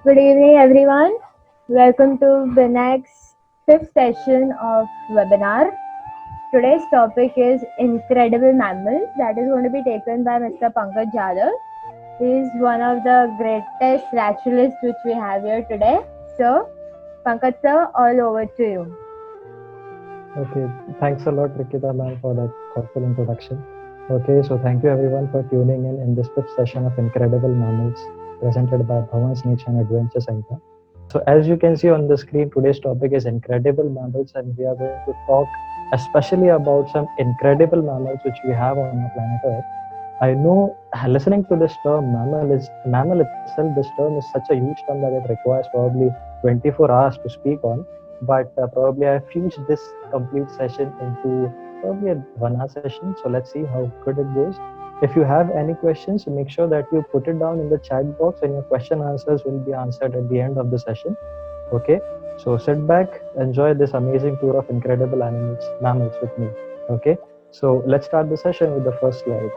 Good evening, everyone. Welcome to the next fifth session of webinar. Today's topic is incredible mammals that is going to be taken by Mr. Pankaj Jadhav. He is one of the greatest naturalists which we have here today. So, Pankaj sir, all over to you. Okay, thanks a lot, Rikita ma'am, for that thoughtful introduction. Okay, so thank you everyone for tuning in this fifth session of Incredible Mammals presented by Bhavan's Nature and Adventure Center. So as you can see on the screen, today's topic is incredible mammals, and we are going to talk especially about some incredible mammals which we have on our planet Earth. I know listening to this term mammal itself, this term is such a huge term that it requires probably 24 hours to speak on. But probably I've fused this complete session into probably a 1 hour session. So let's see how good it goes. If you have any questions, make sure that you put it down in the chat box, and your question answers will be answered at the end of the session. Okay, so sit back, enjoy this amazing tour of incredible mammals with me. Okay, so let's start the session with the first slide.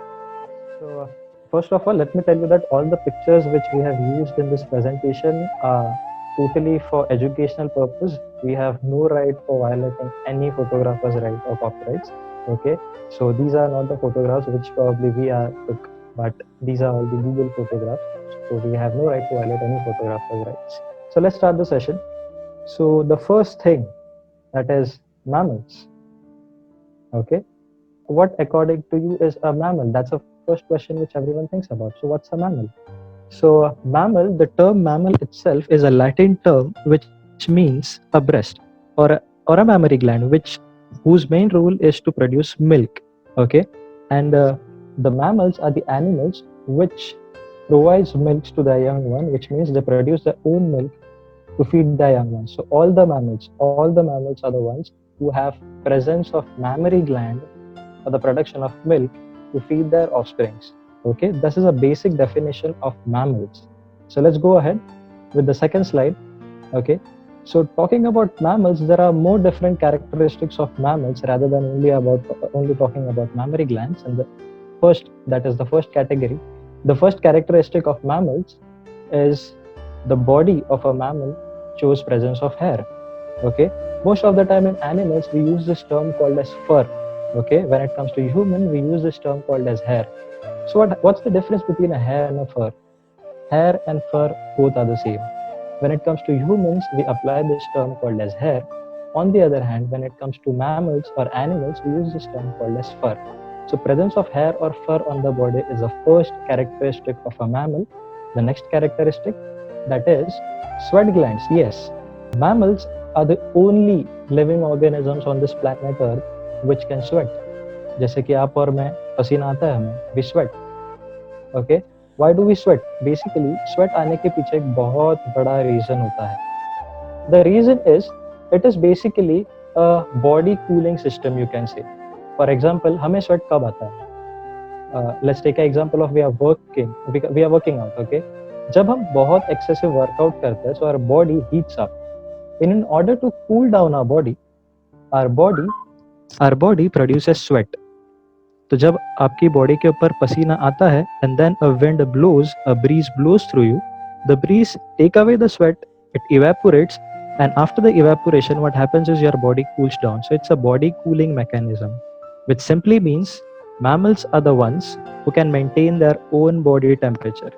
So, first of all, let me tell you that all the pictures which we have used in this presentation are totally for educational purpose. We have no right for violating any photographer's right or copyrights. Okay, so these are not the photographs which probably we are took, but these are all the Google photographs. So we have no right to violate any photographer's rights. So let's start the session. So the first thing, that is mammals. Okay, what according to you is a mammal? That's the first question which everyone thinks about. So what's a mammal? So mammal, the term mammal itself is a Latin term which means a breast or a mammary gland, whose main role is to produce milk. Okay, and the mammals are the animals which provides milk to the young one, which means they produce their own milk to feed the young ones. So all the mammals are the ones who have presence of mammary gland for the production of milk to feed their offsprings. Okay, this is a basic definition of mammals. So let's go ahead with the second slide. Okay, so talking about mammals, there are more different characteristics of mammals rather than only talking about mammary glands. And the first, that is the first category. The first characteristic of mammals is the body of a mammal shows presence of hair. Okay, most of the time in animals we use this term called as fur. Okay, when it comes to human, we use this term called as hair. So what's the difference between a hair and a fur? Hair and fur both are the same. When it comes to humans, we apply this term called as hair. On the other hand, when it comes to mammals or animals, we use this term called as fur. So presence of hair or fur on the body is the first characteristic of a mammal. The next characteristic, that is sweat glands. Yes, mammals are the only living organisms on this planet Earth which can sweat. जैसे कि आप और मैं पसीना आता है हमें, we sweat. Okay, why do we sweat? Basically, sweat आने के पीछे एक बहुत बड़ा reason होता है. The reason is, it is basically a body cooling system, you can say. For example, हमें sweat कब आता है? Let's take an example of we are working out. Okay, जब हम बहुत excessive workout करते हैं, so our body heats up. In order to cool down our body produces sweat. तो जब आपकी बॉडी के ऊपर पसीना आता है and then a breeze blows through you, the breeze take away the sweat, it evaporates, and after the evaporation what happens is your body cools down. So it's a body cooling mechanism, which simply means mammals are the ones who can maintain their own body temperature.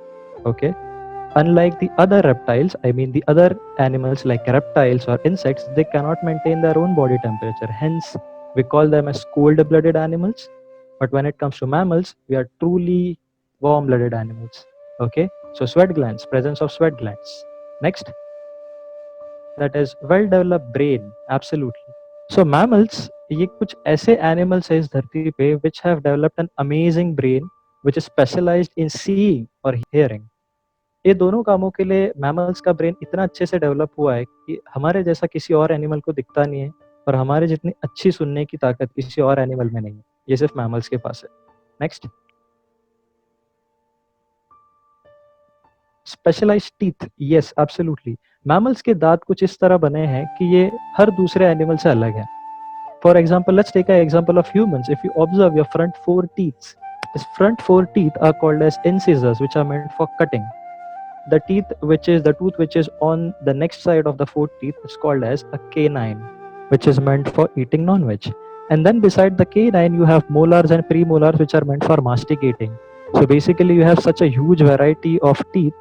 Okay, unlike the other reptiles, I mean the other animals like reptiles or insects, they cannot maintain their own body temperature, hence we call them as cold-blooded animals. But when it comes to mammals, we are truly warm-blooded animals. Okay, so sweat glands, presence of sweat glands. Next, that is well-developed brain. Absolutely. So mammals, ये कुछ ऐसे animals हैं इस धरती पे which have developed an amazing brain which is specialized in seeing or hearing. ये दोनों कामों के लिए मैमल्स का ब्रेन इतना अच्छे से डेवलप हुआ है कि हमारे जैसा किसी और एनिमल को दिखता नहीं है, और हमारे जितनी अच्छी सुनने की ताकत किसी और एनिमल में नहीं है. ये सिर्फ मैमल्स के पास है. Next, specialised teeth. Yes, absolutely. Mammals के दांत कुछ इस तरह बने हैं कि ये हर दूसरे एनिमल से अलग है. For example, let's take a example of humans. If you observe your front four teeth, this front four teeth are called as incisors which are meant for cutting. the teeth which is the tooth which is on the next side of the fourth teeth is called as a canine, which is meant for eating non-veg. And then beside the canine you have molars and premolars which are meant for masticating. So basically you have such a huge variety of teeth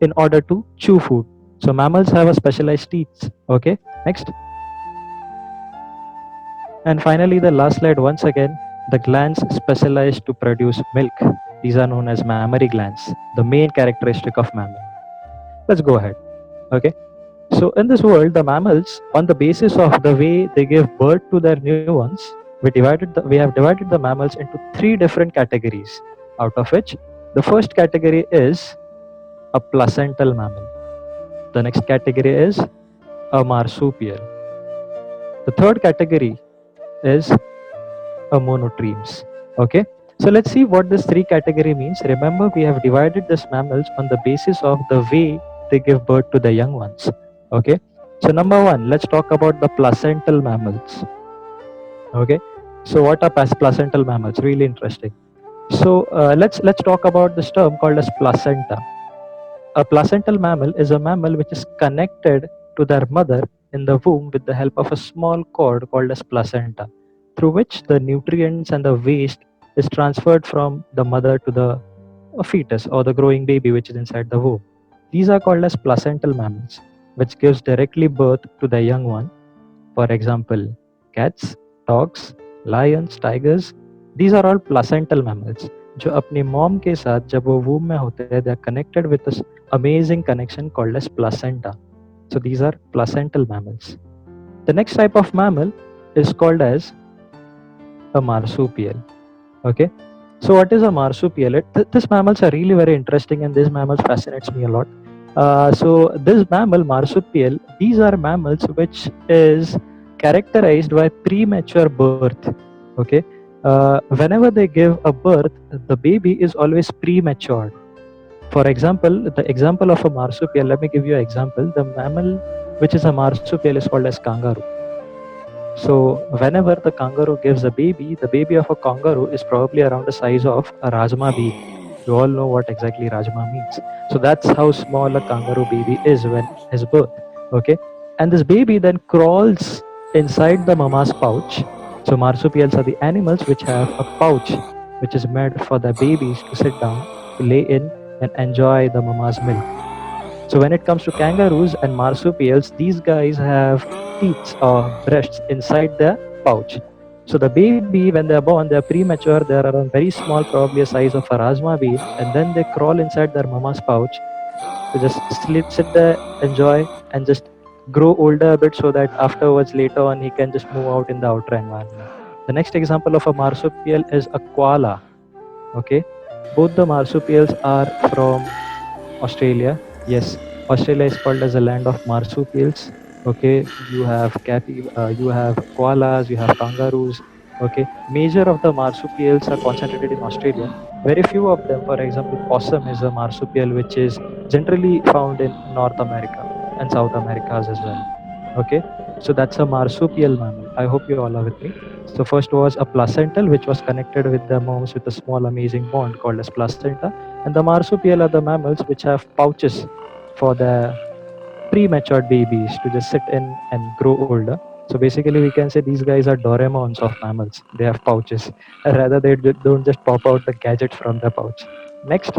in order to chew food. So mammals have a specialized teeth. Okay, next. And finally, the last slide once again, the glands specialized to produce milk. These are known as mammary glands, the main characteristic of mammal. Let's go ahead. Okay. So in this world, the mammals, on the basis of the way they give birth to their new ones, we have divided the mammals into three different categories, out of which the first category is a placental mammal. The next category is a marsupial. The third category is a monotremes. Okay, so let's see what this three category means. Remember, we have divided these mammals on the basis of the way they give birth to the young ones. Okay, so number one, let's talk about the placental mammals. Okay, so what are placental mammals? Really interesting. So let's talk about this term called as placenta. A placental mammal is a mammal which is connected to their mother in the womb with the help of a small cord called as placenta, through which the nutrients and the waste is transferred from the mother to the fetus or the growing baby which is inside the womb. These are called as placental mammals, which gives directly birth to the young one. For example, cats, dogs, lions, tigers, these are all placental mammals जो अपनी mom के साथ जब वो वूम में होते हैं, they are connected with this amazing connection called as placenta. So these are placental mammals. The next type of mammal is called as a marsupial. Okay, so what is a marsupial? These mammals are really very interesting, and these mammals fascinates me a lot. So this mammal marsupial, these are mammals which is characterized by premature birth. Okay, whenever they give a birth, the baby is always premature. For example, the example of a marsupial, let me give you an example. The mammal which is a marsupial is called as kangaroo. So whenever the kangaroo gives a baby, the baby of a kangaroo is probably around the size of a rajma bean. You all know what exactly rajma means. So that's how small a kangaroo baby is when his birth. Okay, and this baby then crawls inside the mama's pouch. So marsupials are the animals which have a pouch which is made for the babies to sit down, to lay in and enjoy the mama's milk. So when it comes to kangaroos and marsupials, these guys have teeth or breasts inside the pouch. So the baby, when they're born, they're premature, they're around very small, probably a size of a rajma bean, and then they crawl inside their mama's pouch to just sit there, enjoy, and just grow older a bit so that afterwards, later on, he can just move out in the outer environment. The next example of a marsupial is a koala. Okay, both the marsupials are from Australia. Yes, Australia is called as a land of marsupials. Okay, you have koalas, you have kangaroos. Okay, major of the marsupials are concentrated in Australia. Very few of them, for example, possum is a marsupial which is generally found in North America and South Americas as well. Okay, so that's a marsupial mammal. I hope you all are with me. So first was a placental, which was connected with the moms with a small amazing bond called as placenta, and the marsupial are the mammals which have pouches for the premature babies to just sit in and grow older. So basically, we can say these guys are Doraemons of mammals. They have pouches. Rather, they don't just pop out the gadget from the pouch. Next,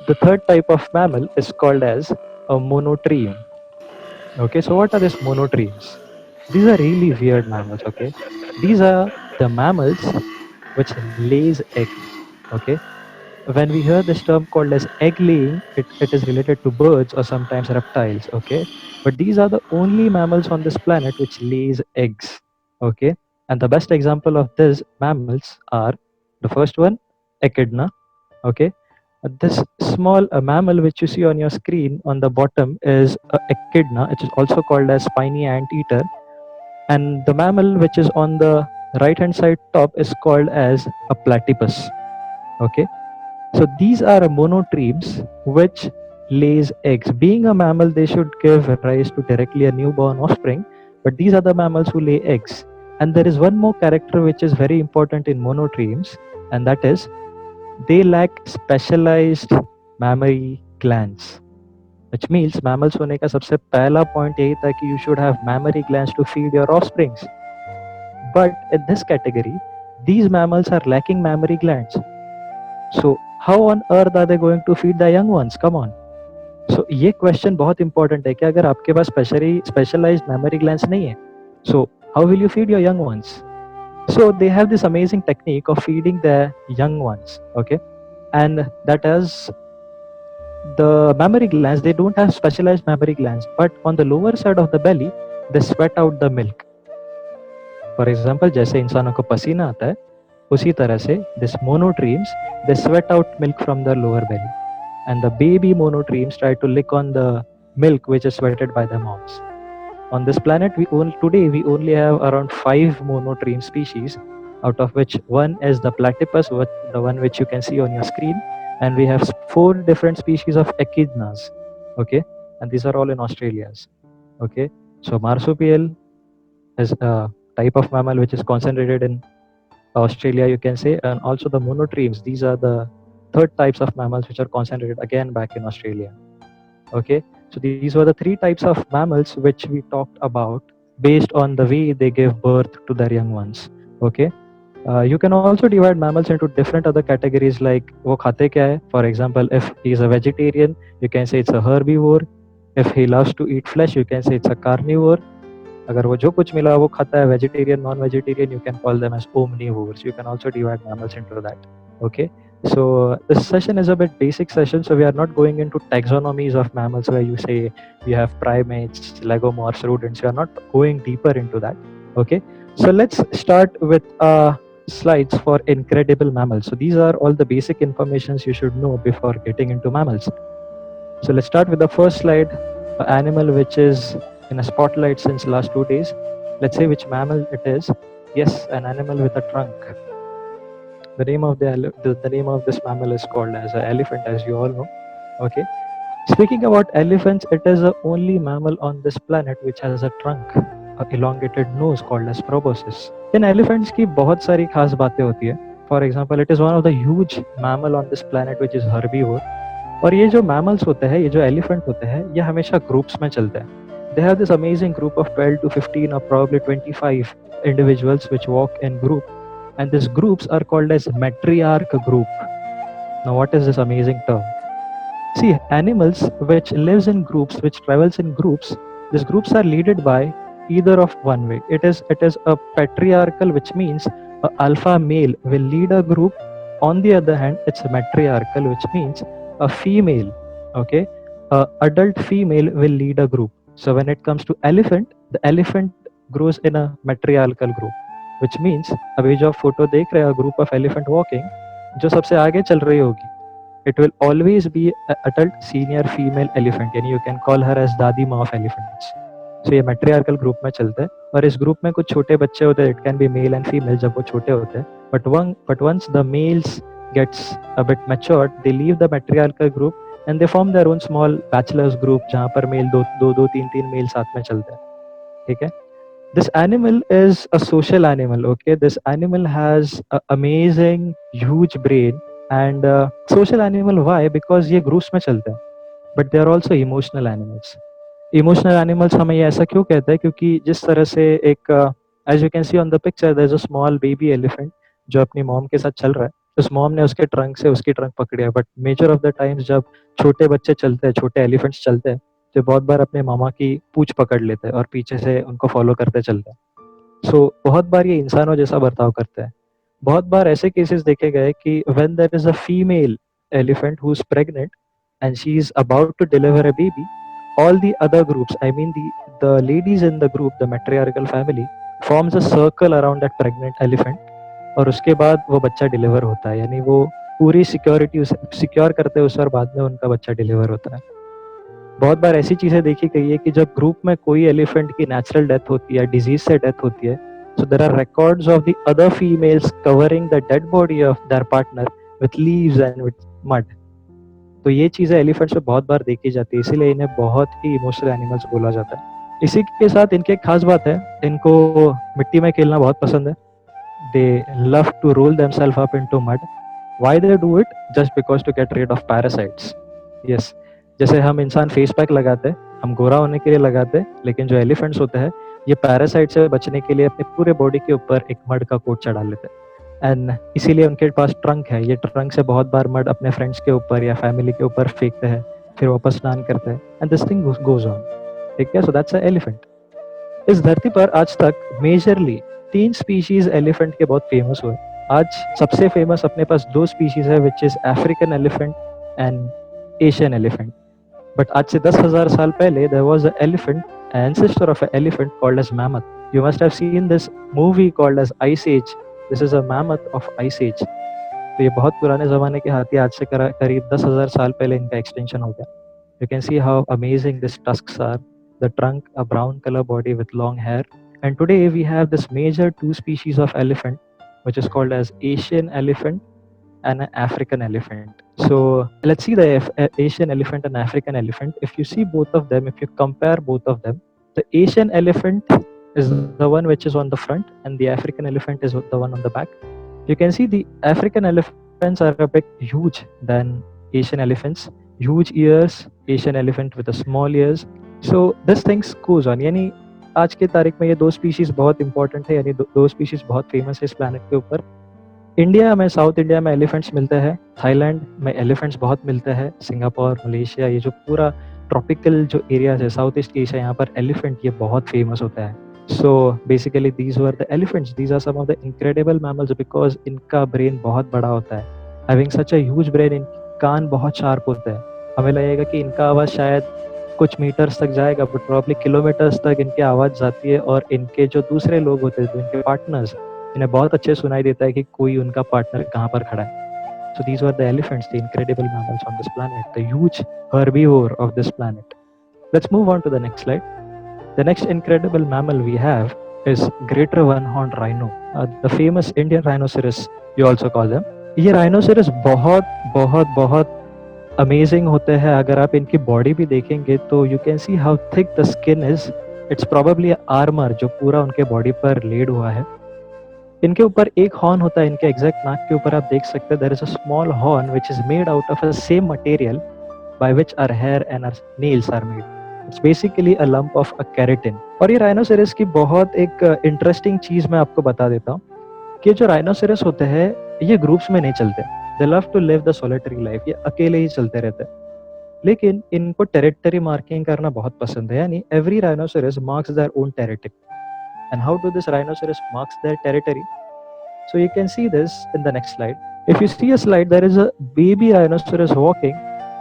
the third type of mammal is called as a monotreme. Okay, so what are these monotremes? These are really weird mammals. Okay, these are the mammals which lays eggs. Okay, when we hear this term called as egg laying, it is related to birds or sometimes reptiles. Okay, but these are the only mammals on this planet which lays eggs. Okay, and the best example of these mammals are the first one, echidna. Okay, this small mammal which you see on your screen on the bottom is a echidna. It is also called as spiny anteater, and the mammal which is on the right hand side top is called as a platypus. Okay, so these are monotremes which lays eggs. Being a mammal, they should give rise to directly a newborn offspring, but these are the mammals who lay eggs. And there is one more character which is very important in monotremes, and that is they lack specialized mammary glands, which means mammals होने का सबसे पहला point यही था कि you should have mammary glands to feed your offsprings. But in this category, these mammals are lacking mammary glands. So how on earth are they going to feed the young ones? Come on. So ये question बहुत important है कि अगर आपके पास specialized mammary glands नहीं है, so how will you feed your young ones? So they have this amazing technique of feeding the young ones, okay? And that is the mammary glands, they don't have specialized mammary glands, but on the lower side of the belly, they sweat out the milk. For example, जैसे इंसानों को पसीना आता है, उसी तरह से this monotremes, they sweat out milk from the lower belly. And the baby monotremes try to lick on the milk which is sweated by the moms. On this planet, today we only have around 5 monotreme species, out of which one is the platypus, the one which you can see on your screen, and we have 4 different species of echidnas, okay, and these are all in Australia, okay. So marsupial is a type of mammal which is concentrated in Australia, you can say, and also the monotremes, these are the third types of mammals which are concentrated again back in Australia, okay. So these were the 3 types of mammals which we talked about based on the way they give birth to their young ones, okay. You can also divide mammals into different other categories like वो खाते क्या है. For example, if he is a vegetarian, you can say it's a herbivore. If he loves to eat flesh, you can say it's a carnivore. अगर वो जो कुछ मिला वो खाता है, vegetarian, non-vegetarian, you can call them as omnivores. You can also divide mammals into that. Okay. So this session is a bit basic session, so we are not going into taxonomies of mammals where you say we have primates, lagomorphs, rodents. We are not going deeper into that. Okay. So let's start with slides for incredible mammals. So these are all the basic informations you should know before getting into mammals. So let's start with the first slide, an animal which is in a spotlight since last 2 days. Let's say which mammal it is. Yes, an animal with a trunk. The name of the name of this mammal is called as an elephant, as you all know. Okay. Speaking about elephants, it is the only mammal on this planet which has a trunk, an elongated nose called as proboscis. In elephants की बहुत सारी खास बातें होती है. For example, it is one of the huge mammal on this planet which is herbivore. और ये जो mammals होते हैं, ये जो elephant होते हैं, ये हमेशा groups में चलते हैं. They have this amazing group of 12 to 15 or probably 25 individuals which walk in group, and these groups are called as matriarch group. Now, what is this amazing term? See, animals which lives in groups, which travels in groups, these groups are led by either of one way. It is a patriarchal, which means a alpha male will lead a group. On the other hand, it's a matriarchal, which means a female, okay, a adult female will lead a group. So when it comes to elephant, the elephant grows in a matriarchal group, which means अभी जो आप photo देख रहे हैं, a group of elephant walking, जो सबसे आगे चल रही होगी, it will always be an adult senior female elephant, यानी you can call her as दादी माँ of elephants. So ये matriarchal group में चलता है, और इस group में कुछ छोटे बच्चे होते हैं, it can be male and female जब वो छोटे होते हैं, but once the males gets a bit matured, they leave the matriarchal group and they form their own small bachelors group जहाँ पर मेल दो तीन मेल साथ में चलते हैं, ठीक है. This animal is a social animal, okay. This animal has an amazing huge brain and social animal. Why? Because ये groups में चलते हैं, but they are also emotional animals. Emotional animals हमें ये ऐसा क्यों कहते हैं? क्योंकि जिस तरह से एक as you can see on the picture, there is a small baby elephant जो अपनी मॉम के साथ चल रहा है. उस मॉम ने उसके ट्रंक से उसकी ट्रंक पकड़ी है, but measure of the times जब छोटे बच्चे चलते हैं, छोटे एलिफेंट्स चलते हैं, तो बहुत बार अपने मामा की पूंछ पकड़ लेते हैं और पीछे से उनको फॉलो करते चलते हैं. सो बहुत बार ये इंसानों जैसा बर्ताव करते हैं. बहुत बार ऐसे केसेस देखे गए कि when there is a female elephant who is pregnant and she is about to deliver a baby, all the other groups, I mean the ladies in the group, the matriarchal family forms a circle around that pregnant elephant, और उसके बाद वो बच्चा deliver होता है, यानी वो पूरी सिक्योरिटी सिक्योर करते हैं उस, और बाद में उनका बच्चा डिलीवर होता है. बहुत बार ऐसी चीजें देखी गई है कि जब ग्रुप में कोई एलिफेंट की नेचुरल डेथ होती है, डिजीज से डेथ होती है, so there are records of the other females covering the dead body of their partner with leaves and with mud. तो ये चीजें एलिफेंट्स में बहुत बार देखी जाती है, इसीलिए इन्हें बहुत ही इमोशनल एनिमल्स बोला जाता है. इसी के साथ इनके एक खास बात है, इनको मिट्टी में खेलना बहुत पसंद है. They love to roll themselves up into mud. Why they do it? Just because to get rid of parasites. Yes, जैसे हम इंसान फेस पैक लगाते हैं, हम गोरा होने के लिए लगाते हैं, लेकिन जो एलिफेंट्स होते हैं ये पैरासाइट से बचने के लिए अपने पूरे बॉडी के ऊपर एक मड का कोट चढ़ा लेते हैं। एंड इसीलिए उनके पास ट्रंक है, ये ट्रंक से बहुत बार मड अपने फ्रेंड्स के ऊपर या फैमिली के ऊपर फेंकते हैं, फिर वापस स्नान करते हैं, and this thing goes on. ठीक है, सो दैट्स अ एलिफेंट। इस धरती पर आज तक मेजरली 3 स्पीशीज एलिफेंट के बहुत फेमस हुए। आज सबसे फेमस अपने पास 2 स्पीशीज है, which is African elephant and Asian elephant. But आज से 10,000 साल पहले there was an elephant, an ancestor of an elephant called as mammoth. You must have seen this movie called as Ice Age. This is a mammoth of Ice Age. तो ये बहुत पुराने ज़माने के हाथी, आज से करीब 10,000 साल पहले इनका एक्सटेंशन हो गया। You can see how amazing these tusks are. The trunk, a brown color body with long hair. And today we have this major 2 species of elephant, which is called as Asian elephant and an African elephant. So let's see the Asian elephant and African elephant. If you see both of them, if you compare both of them, the Asian elephant is the one which is on the front and the African elephant is the one on the back. You can see the African elephants are a bit huge than Asian elephants. Huge ears, Asian elephant with a small ears. So this things goes on. यानी आज के तारीख में ये 2 species बहुत important है, यानी 2 species बहुत फेमस है इस प्लैनेट के ऊपर। इंडिया में, साउथ इंडिया में एलिफेंट्स मिलते हैं, थाईलैंड में एलिफेंट्स बहुत मिलते हैं, सिंगापुर, मलेशिया, ये जो पूरा ट्रॉपिकल जो एरियाज है साउथ ईस्ट एशिया, यहाँ पर एलिफेंट ये बहुत फेमस होता है। So basically these were the elephants, these are some of the incredible mammals because इनका ब्रेन बहुत बड़ा होता है। Having such a huge brain, इनके कान बहुत शार्प होते हैं। हमें लगेगा कि इनका आवाज़ शायद कुछ मीटर्स तक जाएगा, बट प्रॉब्ली किलोमीटर्स तक इनकी आवाज़ जाती है, और इनके जो दूसरे लोग होते हैं, जो इनके पार्टनर्स, इन्हें बहुत अच्छे सुनाई देता है कि कोई उनका पार्टनर कहाँ पर खड़ा है। So these were the elephants, the incredible mammals on this planet, the huge herbivore of this planet. Let's move on to the next slide. The next incredible mammal we have is greater one-horned rhino, the famous Indian rhinoceros you also call them. ये rhinoceros बहुत बहुत बहुत amazing होते हैं। अगर आप इनकी body भी देखेंगे तो you can see how thick the skin is. It's probably armour जो पूरा उनके बॉडी पर लेड हुआ है। इनके ऊपर एक हॉर्न होता है, इनके एग्जैक्ट नाक के ऊपर आप देख सकते हैं there is a small horn which is made out of the same material by which our hair and our nails are made. It's basically a lump of a keratin. और ये राइनोसेरस की बहुत एक इंटरेस्टिंग चीज मैं आपको बता देता हूँ कि जो राइनोसेरस होते हैं ये ग्रुप्स में नहीं चलते। They love to live the solitary life, ये अकेले ही चलते रहते हैं। लेकिन इनको टेरिटरी मार्किंग करना बहुत पसंद है, यानी every rhinoceros marks their own territory. And how do this rhinoceros marks their territory? So you can see this in the next slide. If you see a slide, there is a baby rhinoceros walking,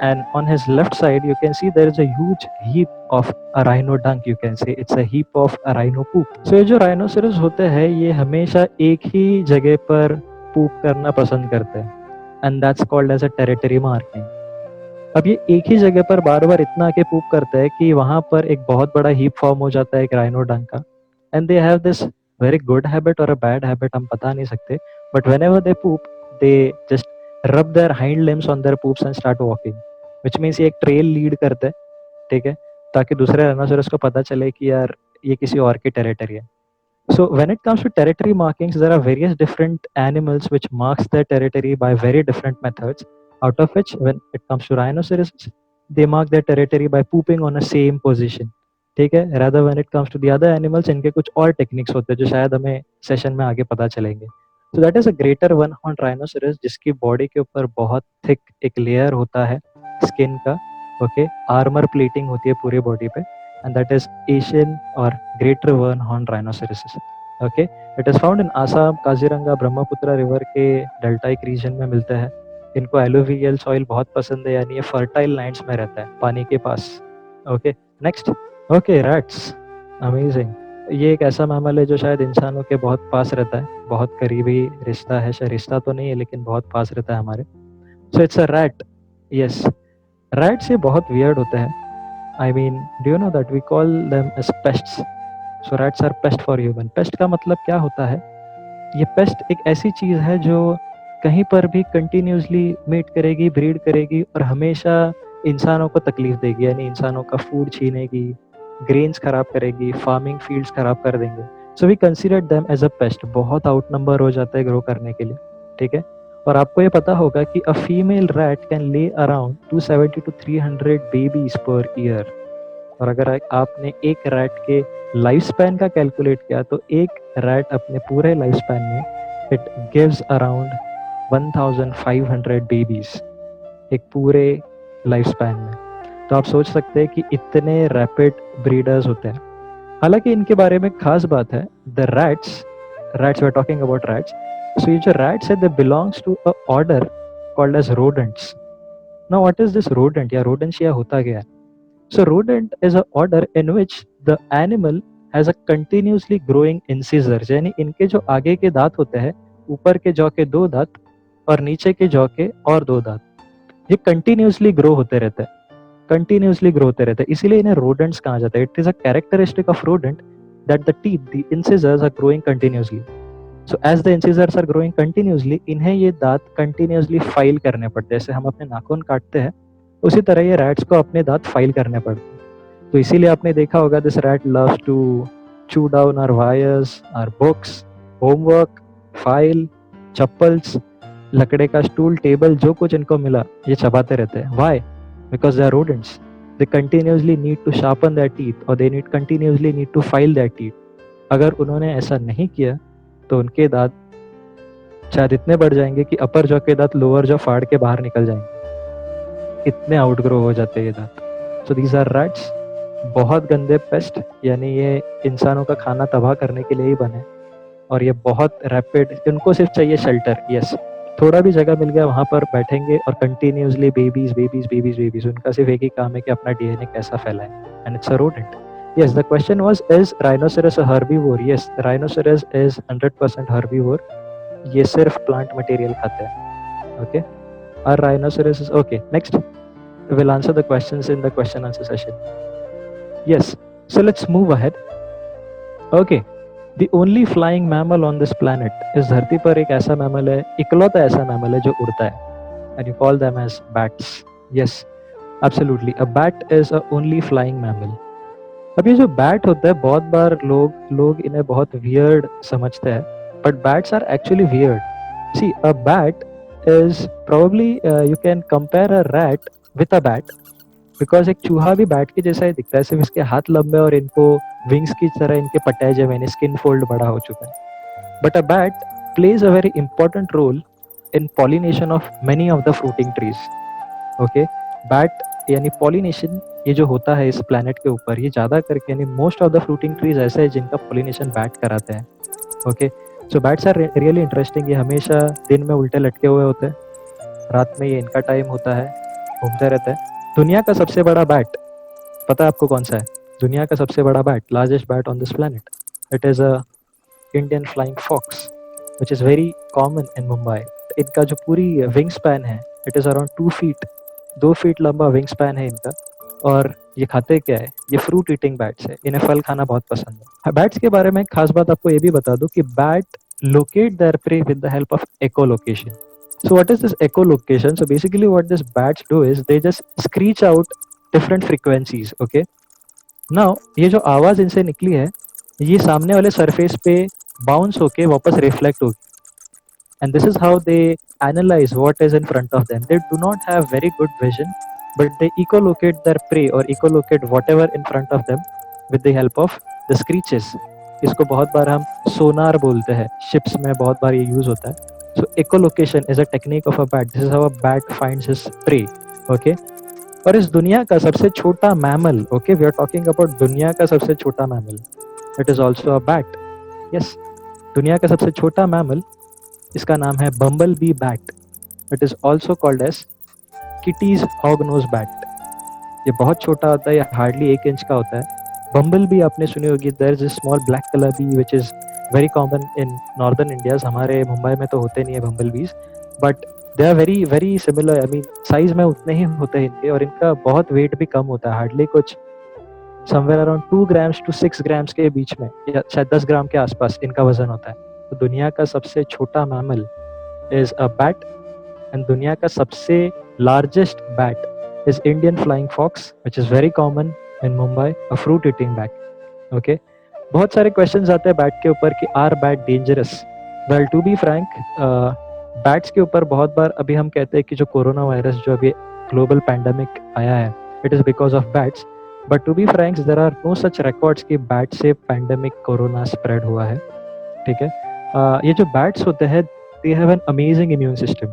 and on his left side you can see there is a huge heap of a rhino dung. You can say it's a heap of a rhino poop. So ये जो rhinoceros होते हैं ये हमेशा एक ही जगह पर poop करना पसंद करते हैं, and that's called as a territory marking. अब ये एक ही जगह पर बार बार इतना आके poop करते हैं कि वहां पर एक बहुत बड़ा heap फॉर्म हो जाता है एक rhino dung का। And they have this very good habit or a bad habit, हम बता नहीं सकते, but whenever they poop they just rub their hind limbs on their poops and start walking, which means ये एक trail lead करते हैं, ठीक है, ताकि दूसरे rhinoceros को पता चले कि यार ये किसी और की territory है। So when it comes to territory markings, there are various different animals which marks their territory by very different methods, out of which when it comes to rhinoceros they mark their territory by pooping on a same position, ठीक है। rather when it comes to the other animals इनके कुछ और techniques होते हैं जो शायद हमें सेशन में आगे पता चलेंगे। so that is a greater one horned rhinoceros जिसकी बॉडी के ऊपर बहुत थिक एक लेयर होता है स्किन का, ओके, आर्मर प्लेटिंग होती है पूरी बॉडी पे, and that is Asian or greater one horned rhinoceros. okay, it is found in Assam, Kaziranga, Brahmaputra river के डेल्टाइक रीजन में मिलता है। इनको एलुवियल सॉइल बहुत पसंद है, यानी ये फर्टाइल लैंड्स में रहता है पानी के पास। Okay, next. Okay, rats, amazing. ये एक ऐसा मैमल है जो शायद इंसानों के बहुत पास रहता है, बहुत करीबी रिश्ता है, शायद रिश्ता तो नहीं है लेकिन बहुत पास रहता है हमारे। सो it's a rat. Yes, rats ये बहुत वियर्ड होते हैं। I mean, do you know that we call them as pests? So rats are pest for human. Pest का मतलब क्या होता है? ये pest एक ऐसी चीज है जो कहीं पर भी कंटिन्यूसली मीट करेगी, ब्रीड करेगी और हमेशा इंसानों को तकलीफ देगी, यानी इंसानों का फूड छीनेगी, ग्रेन्स खराब करेगी, फार्मिंग फील्ड्स खराब कर देंगे। So we consider them as a pest. बहुत आउट नंबर हो जाता है ग्रो करने के लिए, ठीक है। और आपको ये पता होगा कि a female rat can lay around 270 to 300 babies per year. और अगर आपने एक रैट के लाइफ स्पैन का कैलकुलेट किया तो एक रैट अपने पूरे लाइफ स्पैन में इट गिव्स अराउंड 1500 बेबीज एक पूरे लाइफ स्पैन में। तो आप सोच सकते हैं कि इतने रैपिड ब्रीडर्स होते हैं। हालांकि इनके बारे में खास बात है, the rats we are talking about rats. So ये जो रैट्स है, they belongs to a order called as rodents. Now what is this rodent या रोडेंशिया होता क्या है? So rodent is an order in which the animal has a continuously growing incisors, यानी इनके जो आगे के दांत होते हैं, ऊपर के जॉ के 2 दांत और नीचे के जॉ के और 2 दांत, ये कंटिन्यूसली ग्रो होते रहते हैं, इसीलिए इन्हें रोडेंट्स कहा जाता है। It is a characteristic of rodent that the teeth, the incisors are growing continuously. So as the incisors are growing continuously, इन्हें ये दांत कंटिन्यूसली फाइल करने पड़ते हैं। जैसे हम अपने नाखून काटते हैं, उसी तरह ये रैट्स को अपने दांत फाइल करने पड़ते हैं। तो इसीलिए आपने देखा होगा, this rat loves to chew down our wires, our books, homework, file, chappals, लकड़े का स्टूल, टेबल, जो कुछ इनको मिला ये चबाते रहते हैं। Why? Because they are rodents. They continuously need to sharpen their teeth or they continuously need to file their teeth. अगर उन्होंने ऐसा नहीं किया तो उनके दांत शायद इतने बढ़ जाएंगे कि अपर जॉ के दांत लोअर जॉ फाड़ के बाहर निकल जाएंगे, इतने आउटग्रो हो जाते हैं ये दांत। सो दीज आर रैट्स, बहुत गंदे पेस्ट, यानी ये इंसानों का खाना तबाह करने के लिए ही बने। और ये बहुत रैपिड, इनको सिर्फ चाहिए शेल्टर। यस, थोड़ा भी जगह मिल गया वहाँ पर बैठेंगे और continuously babies babies babies babies. उनका सिर्फ एक ही काम है कि अपना डीएनए कैसा फैलाए, and it's a rodent. Yes, the question was, is rhinoceros a herbivore? Yes, the rhinoceros is 100% herbivore. ये सिर्फ plant material खाते हैं. Okay, our rhinoceros is okay. Next, we'll answer the questions in the question answer session. Yes, so let's move ahead. Okay, the only flying mammal on this planet, इस धरती पर एक ऐसा mammal है, इकलौता ऐसा मैमल है जो उड़ता है, and you call them as bats. Yes, absolutely. A bat is a only flying mammal. अब ये जो बैट होता है, बहुत बार लोग इन्हें बहुत वियर्ड समझते हैं, but bats are actually weird. See, a bat is probably, you can compare a rat with a bat, because एक चूहा भी बैट के जैसा ही दिखता है, सिर्फ इसके हाथ लंबे और इनको विंग्स की तरह इनके पट्टे में स्किन फोल्ड बड़ा हो चुका है। But a bat plays a very important role in pollination of many of the fruiting trees. Okay, bat यानी पॉलिनेशन, ये जो होता है इस प्लैनेट के ऊपर, ये ज़्यादा करके यानी most of the fruiting trees ऐसे हैं जिनका पॉलिनेशन बैट कराते हैं। Okay, so bats are really interesting. ये हमेशा दिन में उल्टे लटके हुए होते हैं, रात में ये इनका टाइम होता है, घूमते रहते हैं। दुनिया का सबसे बड़ा बैट पता है आपको कौन सा है? दुनिया का सबसे बड़ा bat, largest bat on this planet, it is a Indian flying fox which is very common in Mumbai. इनका जो पूरी विंग स्पैन है, इट इज़ अराउंड 2 फीट लंबा विंग स्पैन है इनका। और ये खाते क्या है? ये फ्रूट ईटिंग बैट्स है, इन्हें फल खाना बहुत पसंद है। बैट्स के बारे में एक खास बात आपको ये भी बता दूं कि bat locate their prey with the help of echolocation. So what is this echolocation? So basically what this bats do is they just screech out different frequencies. Okay, now ये जो आवाज इनसे निकली है, ये सामने वाले सरफेस पे बाउंस होके वापस रिफ्लेक्ट होगी, and this is how they analyze what is in front of them. They do not have very good vision, but they echolocate their prey or echolocate whatever in front of them with the help of the screeches. इसको बहुत बार हम सोनार बोलते हैं, ships में बहुत बार ये use होता है। So echolocation is a technique of a bat. This is how a bat finds his prey. Okay, और इस दुनिया का सबसे छोटा mammal, okay, we are talking about दुनिया का सबसे छोटा mammal, it is also a bat. Yes, दुनिया का सबसे छोटा मैमल, इसका नाम है bumble bee bat. It is also called as Kitti's hog nose bat. ये बहुत छोटा होता है, ये हार्डली 1 इंच का होता है। बम्बल बी आपने सुनी होगी, there is a small black colour bee which is very common in northern India. हमारे मुंबई में तो होते नहीं है bumble bees, but they are very very similar. I mean size में उतने ही होते हैं इनके, और इनका बहुत वेट भी कम होता है, हार्डली कुछ somewhere around 2 grams to 6 grams के बीच में, या शायद 10 ग्राम के आसपास इनका वजन होता है। तो दुनिया का सबसे छोटा mammal is a bat, and दुनिया का सबसे largest bat is Indian flying fox which is very common in Mumbai, a fruit eating bat. Okay, बहुत सारे क्वेश्चंस आते हैं बैट के ऊपर कि are bat dangerous? Well, to be frank, bats के ऊपर बहुत बार अभी हम कहते हैं कि जो कोरोना वायरस जो अभी ग्लोबल पैंडेमिक आया है, it is because of bats, but to be franks there are no such records कि बैट से पैंडेमिक कोरोना स्प्रेड हुआ है, ठीक है। ये जो बैट्स होते हैं, they have an amazing immune system,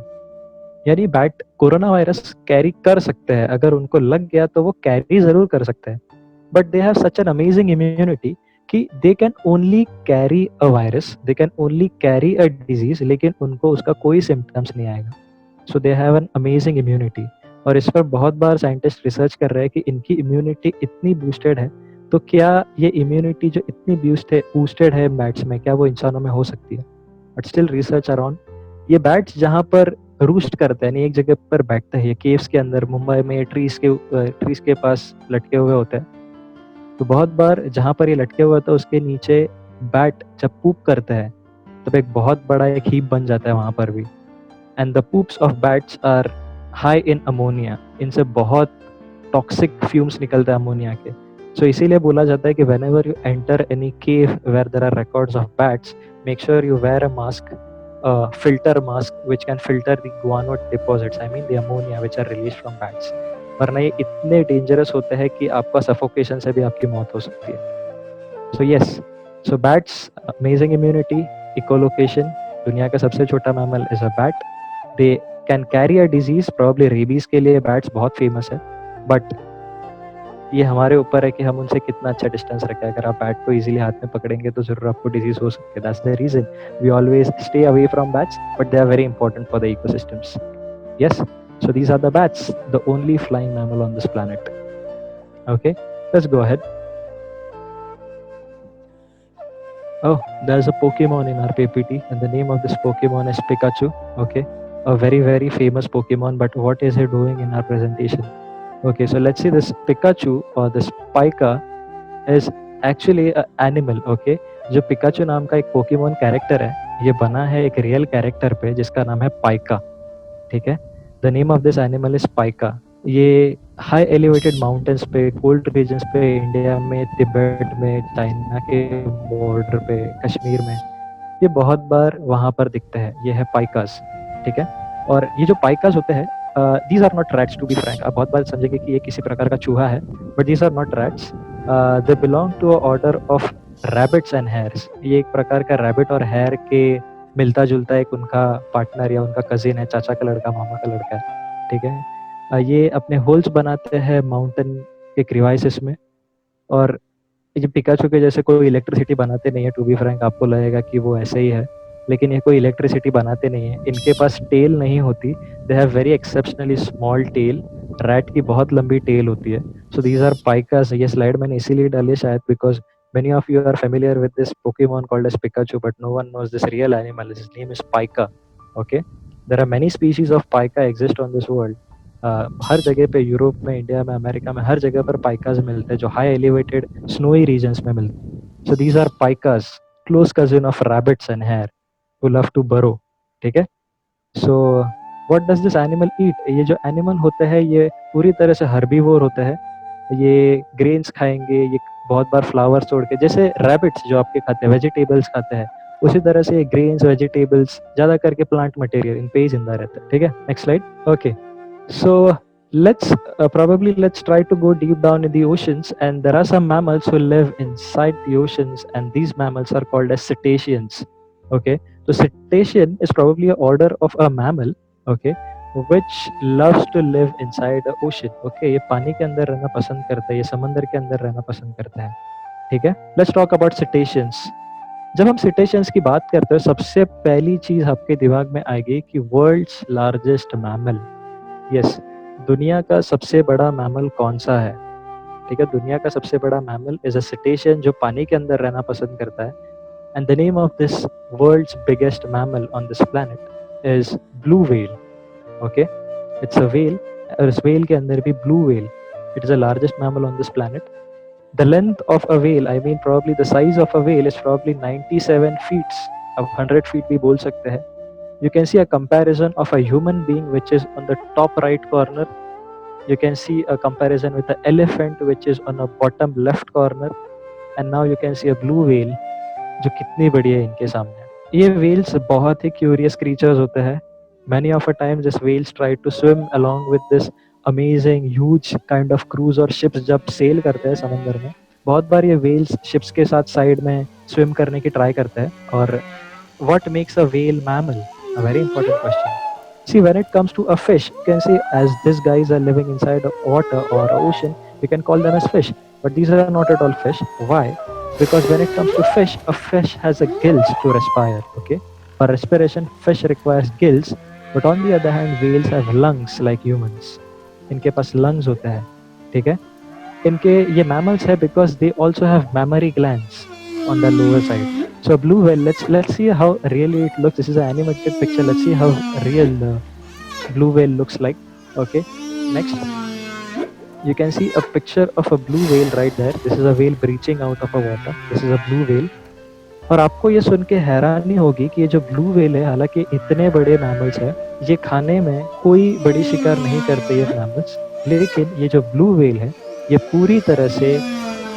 यानी बैट कोरोना वायरस कैरी कर सकते हैं, अगर उनको लग गया तो वो कैरी जरूर कर सकते हैं, but they have such an amazing immunity कि they can only carry a virus, they can only carry a disease, लेकिन उनको उसका कोई सिम्टम्स नहीं आएगा। So they have an amazing immunity, और इस पर बहुत बार साइंटिस्ट रिसर्च कर रहे हैं कि इनकी इम्यूनिटी इतनी बूस्टेड है, तो क्या ये इम्यूनिटी जो इतनी बूस्टेड है बैट्स में, क्या वो इंसानों में हो सकती है। बट स्टिल रिसर्च अराउंड, ये बैट्स जहाँ पर रूस्ट करते हैं, एक जगह पर बैठते हैं, केव्स के अंदर, मुंबई में ट्रीज के पास लटके हुए होते हैं, तो बहुत बार जहाँ पर ये लटके हुए होते हैं उसके नीचे बैट जब पूप करते हैं तब एक बहुत बड़ा एक हीप बन जाता है वहाँ पर भी, and the poops of bats are high in ammonia, इनसे बहुत टॉक्सिक फ्यूम्स निकलते हैं अमोनिया के। सो इसीलिए बोला जाता है कि whenever you enter any cave where there are records of bats, make sure you wear a mask, a filter mask which can filter the guano deposits, I mean the ammonia which are released from bats, वरना ये इतने dangerous होते हैं कि आपका suffocation से भी आपकी मौत हो सकती है। सो यस, सो बैट्स अमेजिंग इम्यूनिटी, इकोलोकेशन, दुनिया का सबसे छोटा mammal is a bat, they can carry a disease, probably rabies के लिए बैट्स बहुत फेमस है, बट ये हमारे ऊपर है कि हम उनसे कितना अच्छा डिस्टेंस रखें। अगर आप बैट को इजीली हाथ में पकड़ेंगे तो जरूर आपको डिजीज हो सकती है, that's the reason we always stay away from bats, but they are very important for the ecosystems. Yes, so these are the bats, the only flying mammal on this planet. Okay, let's go ahead. Oh, there's a Pokemon in our PPT, and the name of this Pokemon is Pikachu. Okay, a very very famous Pokemon, but what is he doing in our presentation? Okay, so let's see, this Pikachu or this Pika is actually a animal. Okay, जो Pikachu नाम का एक Pokemon character है, ये बना है एक real character पे जिसका नाम है पाइका, ठीक है। The name of this animal is pika. ये हाई एलिवेटेड माउंटेन्स पे, कोल्ड रीजन्स पे, इंडिया में, तिब्बत में, चाइना के बॉर्डर पे, कश्मीर में, ये बहुत बार वहाँ पर दिखते हैं। ये है पाइकास, ठीक है। और ये जो पाइकास होते हैं, these are not rats, to be frank. आप बहुत बार समझेंगे कि ये किसी प्रकार का चूहा है, but these are not rats, they belong to a order of rabbits and hares. ये एक प्रकार का रैबिट और हेयर के मिलता जुलता एक उनका पार्टनर या उनका कजिन है, चाचा का लड़का, मामा का लड़का है, ठीक है। ये अपने होल्स बनाते हैं माउंटेन के क्रिवाइसिस में, और ये पिकाचू के जैसे कोई इलेक्ट्रिसिटी बनाते नहीं है, टू बी फ्रैंक। आपको लगेगा कि वो ऐसे ही है, लेकिन ये कोई इलेक्ट्रिसिटी बनाते नहीं है। इनके पास टेल नहीं होती, they have very exceptionally small tail. Rat की बहुत लंबी टेल होती है। So these are pikas. ये स्लाइड मैंने इसीलिए डाली शायद because many of you are familiar with this Pokemon called as Pikachu, but no one knows this real animal. His name is Pika. Okay, there are many species of Pika exist on this world. हर जगह पे, Europe में, India में, America में, हर जगह पर पाइकास मिलते हैं जो हाई एलिवेटेड स्नोई रीजन्स में मिलते हैं। So these are pikas, close cousin of rabbits and hare who love to burrow, ठीक है। So what does this animal eat? ये जो एनिमल होते हैं ये पूरी तरह से हर्बीवोर होते हैं। ये ग्रेन्स खाएंगे, ये बहुत बार फ्लावर्स तोड़ के, जैसे रैबिट्स जो आपके खाते हैं वेजिटेबल्स खाते हैं, उसी तरह से ये ग्रेन्स, वेजिटेबल्स, ज्यादा करके प्लांट मटेरियल इन पे ही जिंदा रहता है, ठीक है। Next slide. Okay, so let's try to go deep down in the oceans, and there are some mammals who live inside the oceans, and these mammals are called as cetaceans. Okay, so cetacean is probably a order of a mammal, okay, which loves to live inside the ocean. Okay, ये पानी के अंदर रहना पसंद करता है, ये समंदर के अंदर रहना पसंद करता है, ठीक है। Let's talk about cetaceans. जब हम cetaceans की बात करते हैं, सबसे पहली चीज आपके दिमाग में आएगी कि वर्ल्ड्स लार्जेस्ट मैमल। यस, दुनिया का सबसे बड़ा मैमल कौन सा है, ठीक है। दुनिया का सबसे बड़ा मैमल इज अ cetacean जो पानी के अंदर रहना पसंद करता है, and the name of this world's biggest mammal on this planet is blue whale. Okay, it's a whale, और इस व्हेल के अंदर भी blue whale, it is the largest mammal on this planet. The length of a whale, I mean probably the size of a whale is probably 97 feet. अब 100 feet भी बोल सकते हैं। You can see a comparison of a human being which is on the top right corner. You can see a comparison with the elephant which is on the bottom left corner. And now you can see a blue whale जो कितनी बड़ी है इनके सामने। ये whales बहुत ही curious creatures होते हैं। many of a time this whales try to swim along with this amazing huge kind of cruise और ships जब sail करते हैं समंदर में, बहुत बार ये whales ships के साथ side में swim करने की try करते हैं. और what makes a whale mammal? A very important question. See, when it comes to a fish, you can see as these guys are living inside a water or a ocean, you can call them as fish. But these are not at all fish. Why? Because when it comes to fish, a fish has a gills to respire. Okay, for respiration, fish requires gills. But on the other hand, whales have lungs like humans. इनके पास lungs होते हैं, ठीक है? इनके ये mammals है because they also have mammary glands on the lower side. So blue whale, let's see how really it looks. This is an animated picture. Let's see how real the blue whale looks like. Okay, next. You can see a picture of a blue whale right there. This is a whale breaching out of a water. This is a blue whale. और आपको ये सुन के हैरानी होगी कि ये जो blue whale है, हालांकि इतने बड़े मैमल्स है, ये खाने में कोई बड़ी शिकार नहीं करते ये मैमल्स, लेकिन ये जो ब्लू व्हेल है ये पूरी तरह से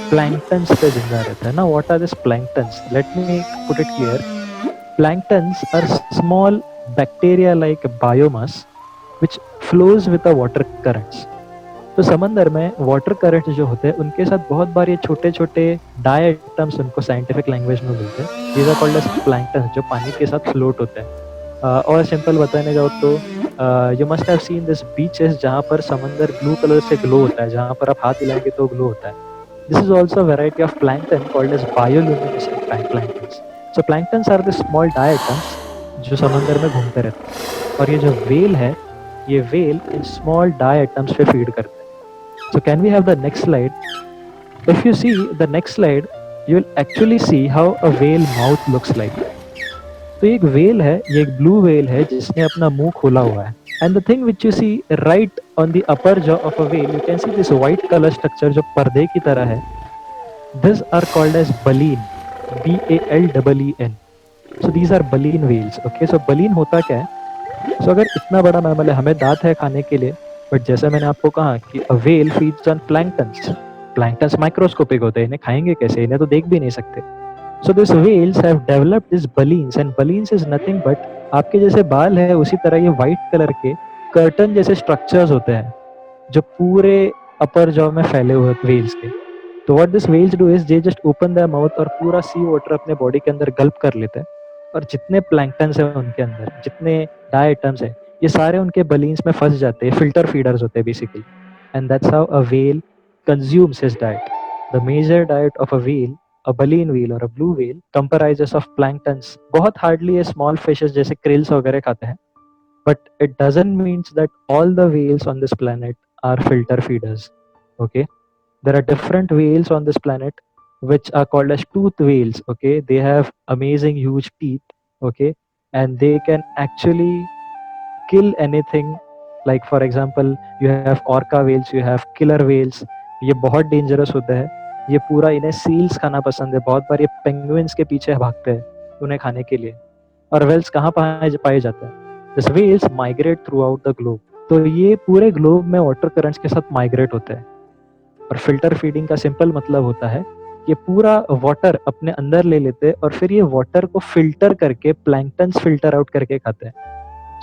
प्लैंक्टन्स पे जिंदा रहता है ना. What are this planktons? Let me put it clear. Planktons are small bacteria like biomass which flows with the water currents. तो समंदर में वाटर करंट जो होते हैं उनके साथ बहुत बार ये छोटे छोटे डायटम्स, उनको साइंटिफिक लैंग्वेज में बोलते हैं, these are called as plankton, जो पानी के साथ फ्लोट होते हैं. और सिंपल बताने जाओ तो you must have seen this beaches जहाँ पर समंदर ब्लू कलर से ग्लो होता है, जहाँ पर आप हाथ हिलाएंगे तो ग्लो होता है. This is also variety of plankton called as bioluminescent planktons. So planktons are the small diatoms जो समंदर में घूमते रहते हैं. और ये जो वेल है, ये वेल इन स्मॉल डायटम्स पे फीड करते हैं. So can we have the next slide? If you see the next slide, you will actually see how a whale mouth looks like. तो ये एक whale है, ये एक blue whale है जिसने अपना मुंह खोला हुआ है. And the thing which you see right on the upper jaw of a whale, you can see this white color structure जो पर्दे की तरह है. These are called as baleen, B-A-L-E-E-N. So these are baleen whales. Okay, so baleen होता क्या है? So अगर इतना बड़ा मैमल है, हमें दांत है खाने के लिए, बट जैसा मैंने आपको कहा कि a whale feeds on planktons. Planktons microscopic होते हैं, इन्हें खाएंगे कैसे? इन्हें तो देख भी नहीं सकते. So this whales have developed this baleens, and baleens is nothing but आपके जैसे बाल है उसी तरह ये व्हाइट कलर के कर्टन जैसे स्ट्रक्चर्स होते हैं जो पूरे अपर जॉ में फैले हुए व्हेल्स के. तो what this whales do is they just open their mouth और पूरा सी वाटर अपने बॉडी के अंदर गल्प कर लेते हैं. और जितने प्लैंक्टन्स है उनके अंदर, जितने डायटम्स है, ये सारे उनके बलीन्स में फंस जाते हैं. फिल्टर फीडर्स होते हैं basically. And that's how a whale consumes his diet. The major diet of a whale, a baleen whale और a blue whale, comprises of planktons. बहुत हार्डली ये स्मॉल फिशेस जैसे क्रिल्स वगैरह खाते हैं, but it doesn't means that all the whales on this planet are filter feeders. Okay, there are different whales on this planet which are called as tooth whales. Okay, they have amazing huge teeth. Okay, and they can actually kill anything. Like for example, you have orca whales, you have killer whales. ये बहुत dangerous होता है. ये पूरा इन्हें seals खाना पसंद है. बहुत बार ये पेंगुइन्स के पीछे भागते हैं उन्हें खाने के लिए. और वेल्स कहाँ पाए जाते हैं? This whales migrate through out the globe. तो ये पूरे ग्लोब में वाटर करंट्स के साथ माइग्रेट होते हैं. और फिल्टर फीडिंग का सिंपल मतलब होता है ये पूरा वाटर अपने अंदर ले लेते हैं और फिर ये वाटर को फिल्टर करके प्लैंक्टन्स फिल्टर आउट करके खाते हैं.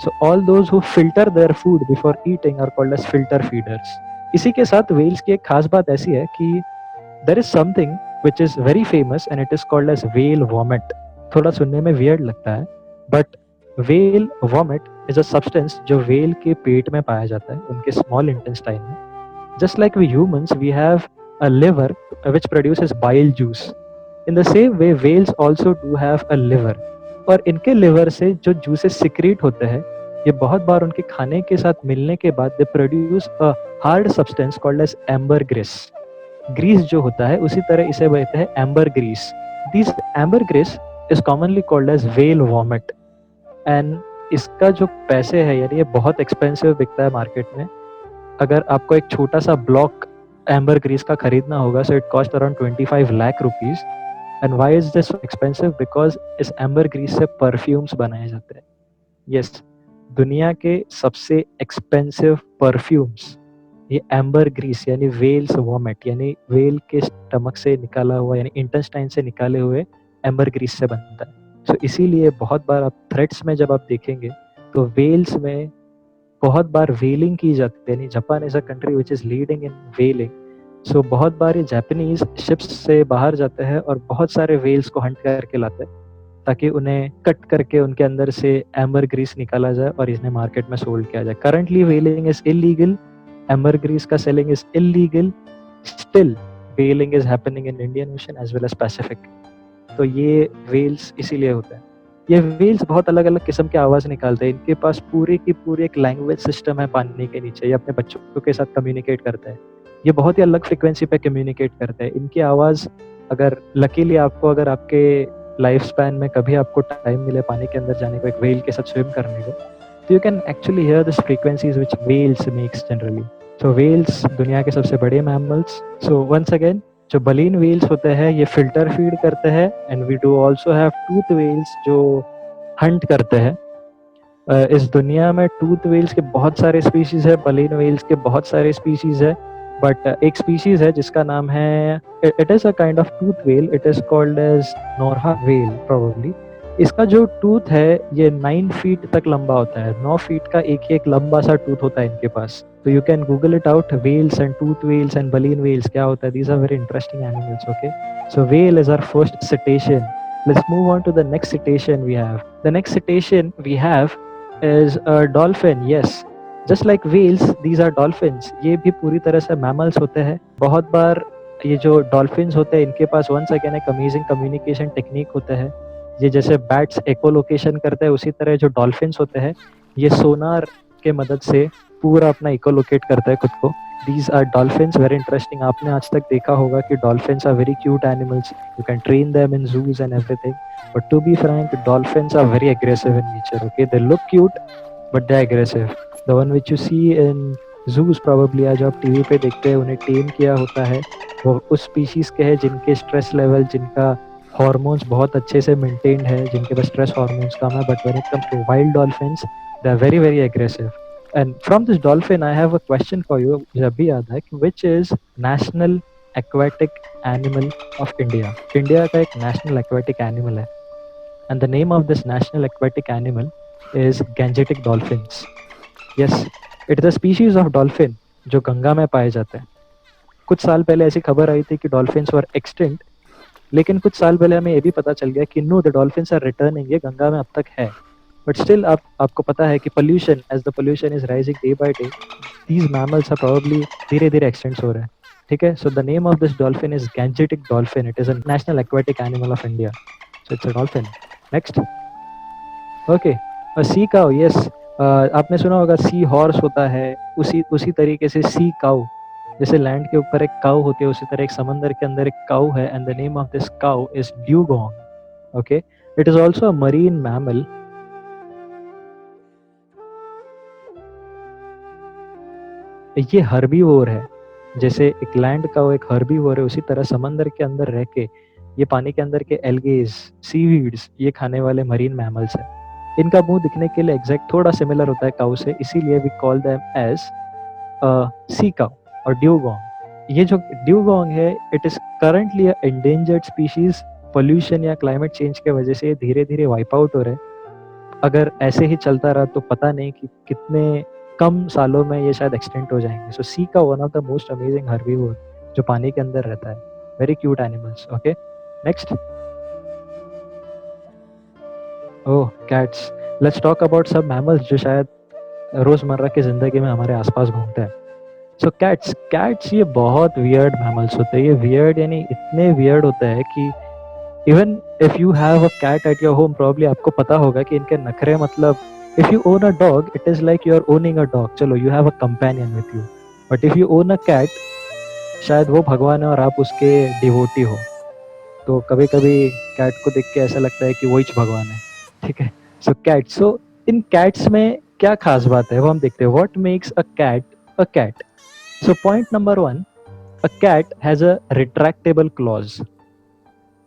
So all those who filter their food before eating are called as filter feeders. इसी के साथ व्हेल्स की एक खास बात ऐसी है कि there is something which is very famous and it is called as whale vomit. थोड़ा सुनने में वियर्ड लगता है, but whale vomit is a substance जो व्हेल के पेट में पाया जाता है, उनके स्मॉल इंटेस्टाइन में. Just like we humans, we have a liver which produces bile juice. In the same way, whales also do have a liver. और इनके liver से जो juices secrete होते हैं, ये बहुत बार उनके खाने के साथ मिलने के बाद they produce a hard substance called as ambergris. Grease जो होता है उसी तरह इसे कहते हैं ambergris. This ambergris is commonly called as whale vomit. And इसका जो पैसे है यानी ये बहुत expensive बिकता है मार्केट में. अगर आपको एक छोटा सा ब्लॉक एम्बरग्रीस का खरीदना होगा, so it cost around 25 lakh rupees. And why is this expensive? Because इस एम्बरग्रीस से परफ्यूम्स बनाए जाते हैं. यस, दुनिया के सबसे एक्सपेंसिव परफ्यूम्स ये एम्बरग्रीस यानी व्हेल्स वॉमिट यानी व्हेल के स्टमक से निकाला हुआ यानी इंटेस्टाइन से निकाले हुए एम्बरग्रीस से बनता है. सो इसीलिए बहुत बार आप थ्रेड्स में जब आप देखेंगे तो वेल्स में बहुत बार वेलिंग की जाती है, यानी Japan is a country which is leading in whaling. So बहुत बार ये जापानीज शिप्स से बाहर जाते हैं और बहुत सारे वेल्स को हंट करके लाते हैं ताकि उन्हें कट करके उनके अंदर से एम्बर ग्रीस निकाला जाए और इन्हें मार्केट में सोल्ड किया जाए। Currently whaling is illegal, ambergris का selling is illegal, still whaling is happening in Indian Ocean as well as Pacific. तो ये वेल्स इसीलिए होता है। ये वेल्स बहुत अलग अलग किस्म की आवाज़ निकालते हैं, इनके पास पूरी की पूरी एक लैंग्वेज सिस्टम है पानी के नीचे। ये अपने बच्चों के साथ कम्युनिकेट करते हैं, ये बहुत ही अलग फ्रिक्वेंसी पे कम्युनिकेट करते हैं। इनकी आवाज़ अगर लकीली आपको, अगर आपके लाइफ स्पैन में कभी आपको टाइम मिले पानी के अंदर जाने को, एक वेल के साथ स्विम करने को, तो you can actually hear this frequencies which whales makes generally. So whales दुनिया के सबसे बड़े मैमल्स। सो वंस अगेन, जो बलीन वेल्स होते हैं ये फिल्टर फीड करते हैं, and we do also have tooth whales जो हंट करते हैं। इस दुनिया में टूथ वेल्स के बहुत सारे स्पीशीज है, बलीन वेल्स के बहुत सारे स्पीशीज है, बट एक स्पीशीज है जिसका नाम है, it is a kind of tooth whale, it is called as narwhal whale probably. इसका जो टूथ है ये 9 फीट तक लंबा होता है, 9 फीट का एक ही एक लंबा सा टूथ होता है इनके पास। तो you can Google it out, whales and tooth whales and baleen whales क्या होता है। These are very interesting animals. Okay, so whale is our first cetacean. Let's move on to the next cetacean we have. The next cetacean we have is a dolphin. Yes, just like whales, these are dolphins. ये भी पूरी तरह से mammals होते हैं। बहुत बार ये जो dolphins होते हैं इनके पास once again एक amazing communication technique होता है। ये जैसे bats echolocation करते हैं उसी तरह जो dolphins होते हैं ये sonar के मदद से पूरा अपना इकोलोकेट करता है खुद को। These are dolphins, very interesting. आपने आज तक देखा होगा कि dolphins are very cute animals. You can train them in zoos and everything. But to be frank, dolphins are very aggressive in nature. Okay, they look cute, but they're aggressive. The one which you see in zoos probably, आज आप TV पे देखते हैं उन्हें टेम किया होता है, वो उस स्पीशीज के हैं जिनके स्ट्रेस लेवल, जिनका हॉर्मोन्स बहुत अच्छे से मेंटेन्ड है, जिनके पास स्ट्रेस हॉर्मोन्स कम है। But when it comes to wild dolphins, they are very very aggressive. And from this dolphin, I have a question for you, Jabbi Adak, which is national aquatic animal of India. India का एक national aquatic animal है, and the name of this national aquatic animal is Gangetic dolphins. Yes, it is a species of dolphin जो गंगा में पाए जाते हैं। कुछ साल पहले ऐसी खबर आई थी कि dolphins were extinct, लेकिन कुछ साल पहले हमें ये भी पता चल गया कि no, the dolphins are returning, ये गंगा में अब तक है। बट स्टिल आपको पता है कि pollution, as the pollution is rising day by day, these mammals are probably धीरे धीरे एक्सटेंड हो रहे हैं। ठीक है, so the name of this dolphin is Gangetic dolphin. It is a national aquatic animal of India, so it's a dolphin. Next, okay, sea cow. Yes, आपने सुना होगा सी हॉर्स होता है, उसी तरीके से सी काउ, जैसे लैंड के ऊपर एक काउ होती है उसी तरह एक समंदर के अंदर एक काउ है, and the name of this cow is dugong. Okay, it is also a marine mammal. ये हर्बीवोर है, जैसे एक लैंड का वो एक हर्बीवोर है, उसी तरह समंदर के अंदर रह के ये पानी के अंदर के एल्गेज, सीवीड्स ये खाने वाले मरीन मैमल्स हैं। इनका मुंह दिखने के लिए एग्जैक्ट थोड़ा सिमिलर होता है काऊ से, इसीलिए वी कॉल देम एज सी काऊ और ड्यूगोंग। ये जो ड्यूगोंग है, it is currently a endangered species. Pollution या क्लाइमेट चेंज के वजह से धीरे धीरे वाइप आउट हो रहे हैं। अगर ऐसे ही चलता रहा तो पता नहीं कि कितने कम सालों में ये शायद एक्सटेंट हो जाएंगे। सो सी का one of the most amazing herbivore जो पानी के अंदर रहता है, very cute animals. Okay, next, oh cats. Let's talk about सब मैमल्स जो शायद रोजमर्रा की जिंदगी में हमारे आसपास घूमते हैं। सो कैट्स ये बहुत वियर्ड मैमल्स होते हैं। ये वियर्ड यानी इतने वियर्ड होते हैं कि even if you have a cat at your home, probably आपको पता होगा कि इनके नखरे, मतलब if you own a dog, it is like you are owning a dog. चलो, you have a companion with you. But if you own a cat, शायद वो भगवान है और आप उसके डिवोटी हो, तो कभी कभी कैट को देख के ऐसा लगता है कि वही भगवान है। ठीक है, सो कैट। सो इन कैट्स में क्या खास बात है वो हम देखते हैं। What makes a cat a cat? So point number 1, a cat has a retractable claws.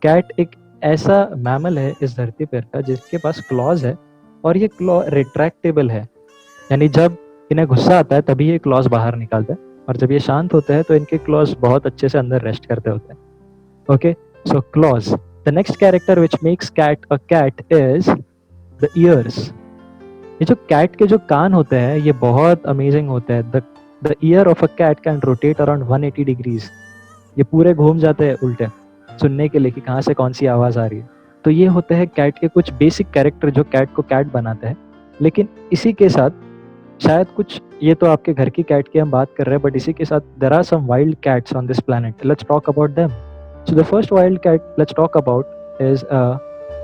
Cat एक ऐसा मैमल है इस धरती पर का जिसके पास क्लॉज है, और ये क्लॉ रिट्रैक्टेबल है, यानी जब इन्हें गुस्सा आता है तभी ये क्लॉज बाहर निकालते हैं, और जब ये शांत होते हैं तो इनके क्लॉज बहुत अच्छे से अंदर रेस्ट करते होते हैं। Okay, so claws. The next character which makes cat a cat is the ears. ये जो कैट के जो कान होते हैं ये बहुत अमेजिंग होते हैं. The ear of a cat can rotate around 180 degrees. ये पूरे घूम जाते हैं उल्टे सुनने के लिए कि कहाँ से कौन सी आवाज आ रही है. तो ये होते हैं कैट के कुछ बेसिक कैरेक्टर जो कैट को कैट बनाते हैं. लेकिन इसी के साथ शायद कुछ, ये तो आपके घर की कैट की हम बात कर रहे हैं, बट इसी के साथ there are some wild cats on this planet. Let's talk about them. So the first wild cat let's talk about is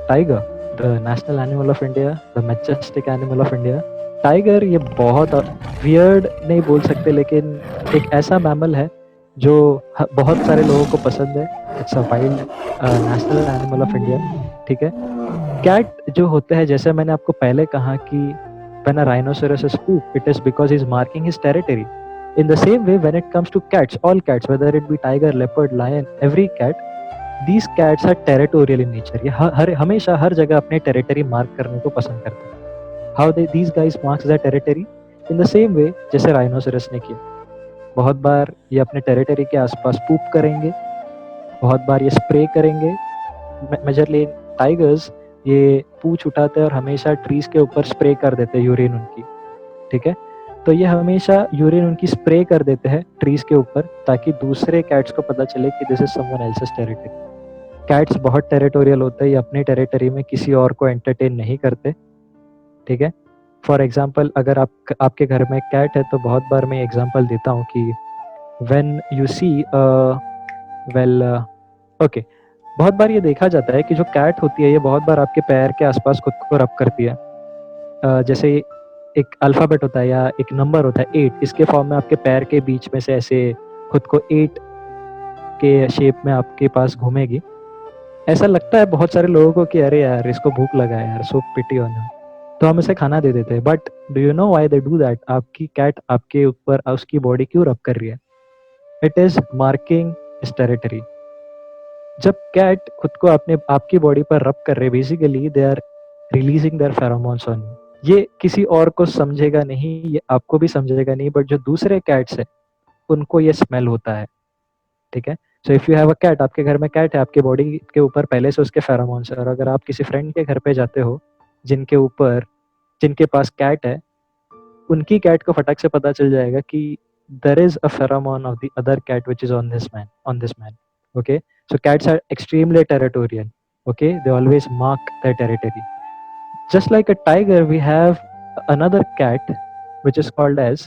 tiger, the national animal of India, the majestic animal of India. Tiger ये बहुत weird नहीं बोल सकते, लेकिन एक ऐसा mammal है जो बहुत सारे लोगों को पसंद है. It's a wild national animal of India. ठीक है. कैट जो होते हैं, जैसे मैंने आपको पहले कहा कि when a rhinoceros is spooked, it is because he's marking his territory. In the same way, when it comes to cats, all cats, whether it be tiger, leopard, lion, every cat, these cats are territorial in nature. ये हमेशा हर जगह अपने territory mark करने को पसंद करते हैं. How these guys marks their territory? In the same way जैसे राइनोसेरस ने किया. बहुत बार ये अपने टेरिटरी के आसपास पूप करेंगे, बहुत बार ये स्प्रे करेंगे. मेजरली टाइगर्स ये पूंछ उठाते हैं और हमेशा ट्रीज के ऊपर स्प्रे कर देते हैं यूरिन उनकी. ठीक है. तो ये हमेशा यूरिन उनकी स्प्रे कर देते हैं ट्रीज के ऊपर, ताकि दूसरे कैट्स को पता चले कि this is someone else's territory. Cats बहुत टेरिटोरियल होते हैं, ये अपने टेरिटरी में किसी और को एंटरटेन नहीं करते. ठीक है. फॉर एग्जाम्पल, अगर आपके घर में कैट है तो बहुत बार मैं एग्जाम्पल देता हूँ कि व्हेन यू सी ओके, बहुत बार ये देखा जाता है कि जो कैट होती है ये बहुत बार आपके पैर के आसपास खुद को रब करती है. जैसे एक अल्फाबेट होता है या एक नंबर होता है 8, इसके फॉर्म में आपके पैर के बीच में से ऐसे खुद को 8 के शेप में आपके पास घूमेगी. ऐसा लगता है बहुत सारे लोगों को कि अरे यार इसको भूख लगा है यार, सो पिटी ऑन हिम, तो हम इसे खाना दे देते हैं. But do you know why they do that? आपकी कैट आपके ऊपर उसकी बॉडी क्यों रब कर रही है? It is marking his territory. जब कैट खुद को आपकी बॉडी पर रब कर रहे, basically they are releasing their pheromones on you. ये किसी और को समझेगा नहीं, ये आपको भी समझेगा नहीं, बट जो दूसरे कैट्स है उनको ये स्मेल होता है. ठीक है. So if you have a cat, आपके घर में कैट है, आपके बॉडी के ऊपर पहले से उसके फेरोमोन्स है, और अगर आप किसी फ्रेंड के घर पे जाते हो जिनके पास कैट है, उनकी कैट को फटक से पता चल जाएगा कि there is a pheromone of the other cat which is on this man. Okay, so cats are extremely territorial. Okay, they always mark their territory. Just like a tiger, we have another cat which is called as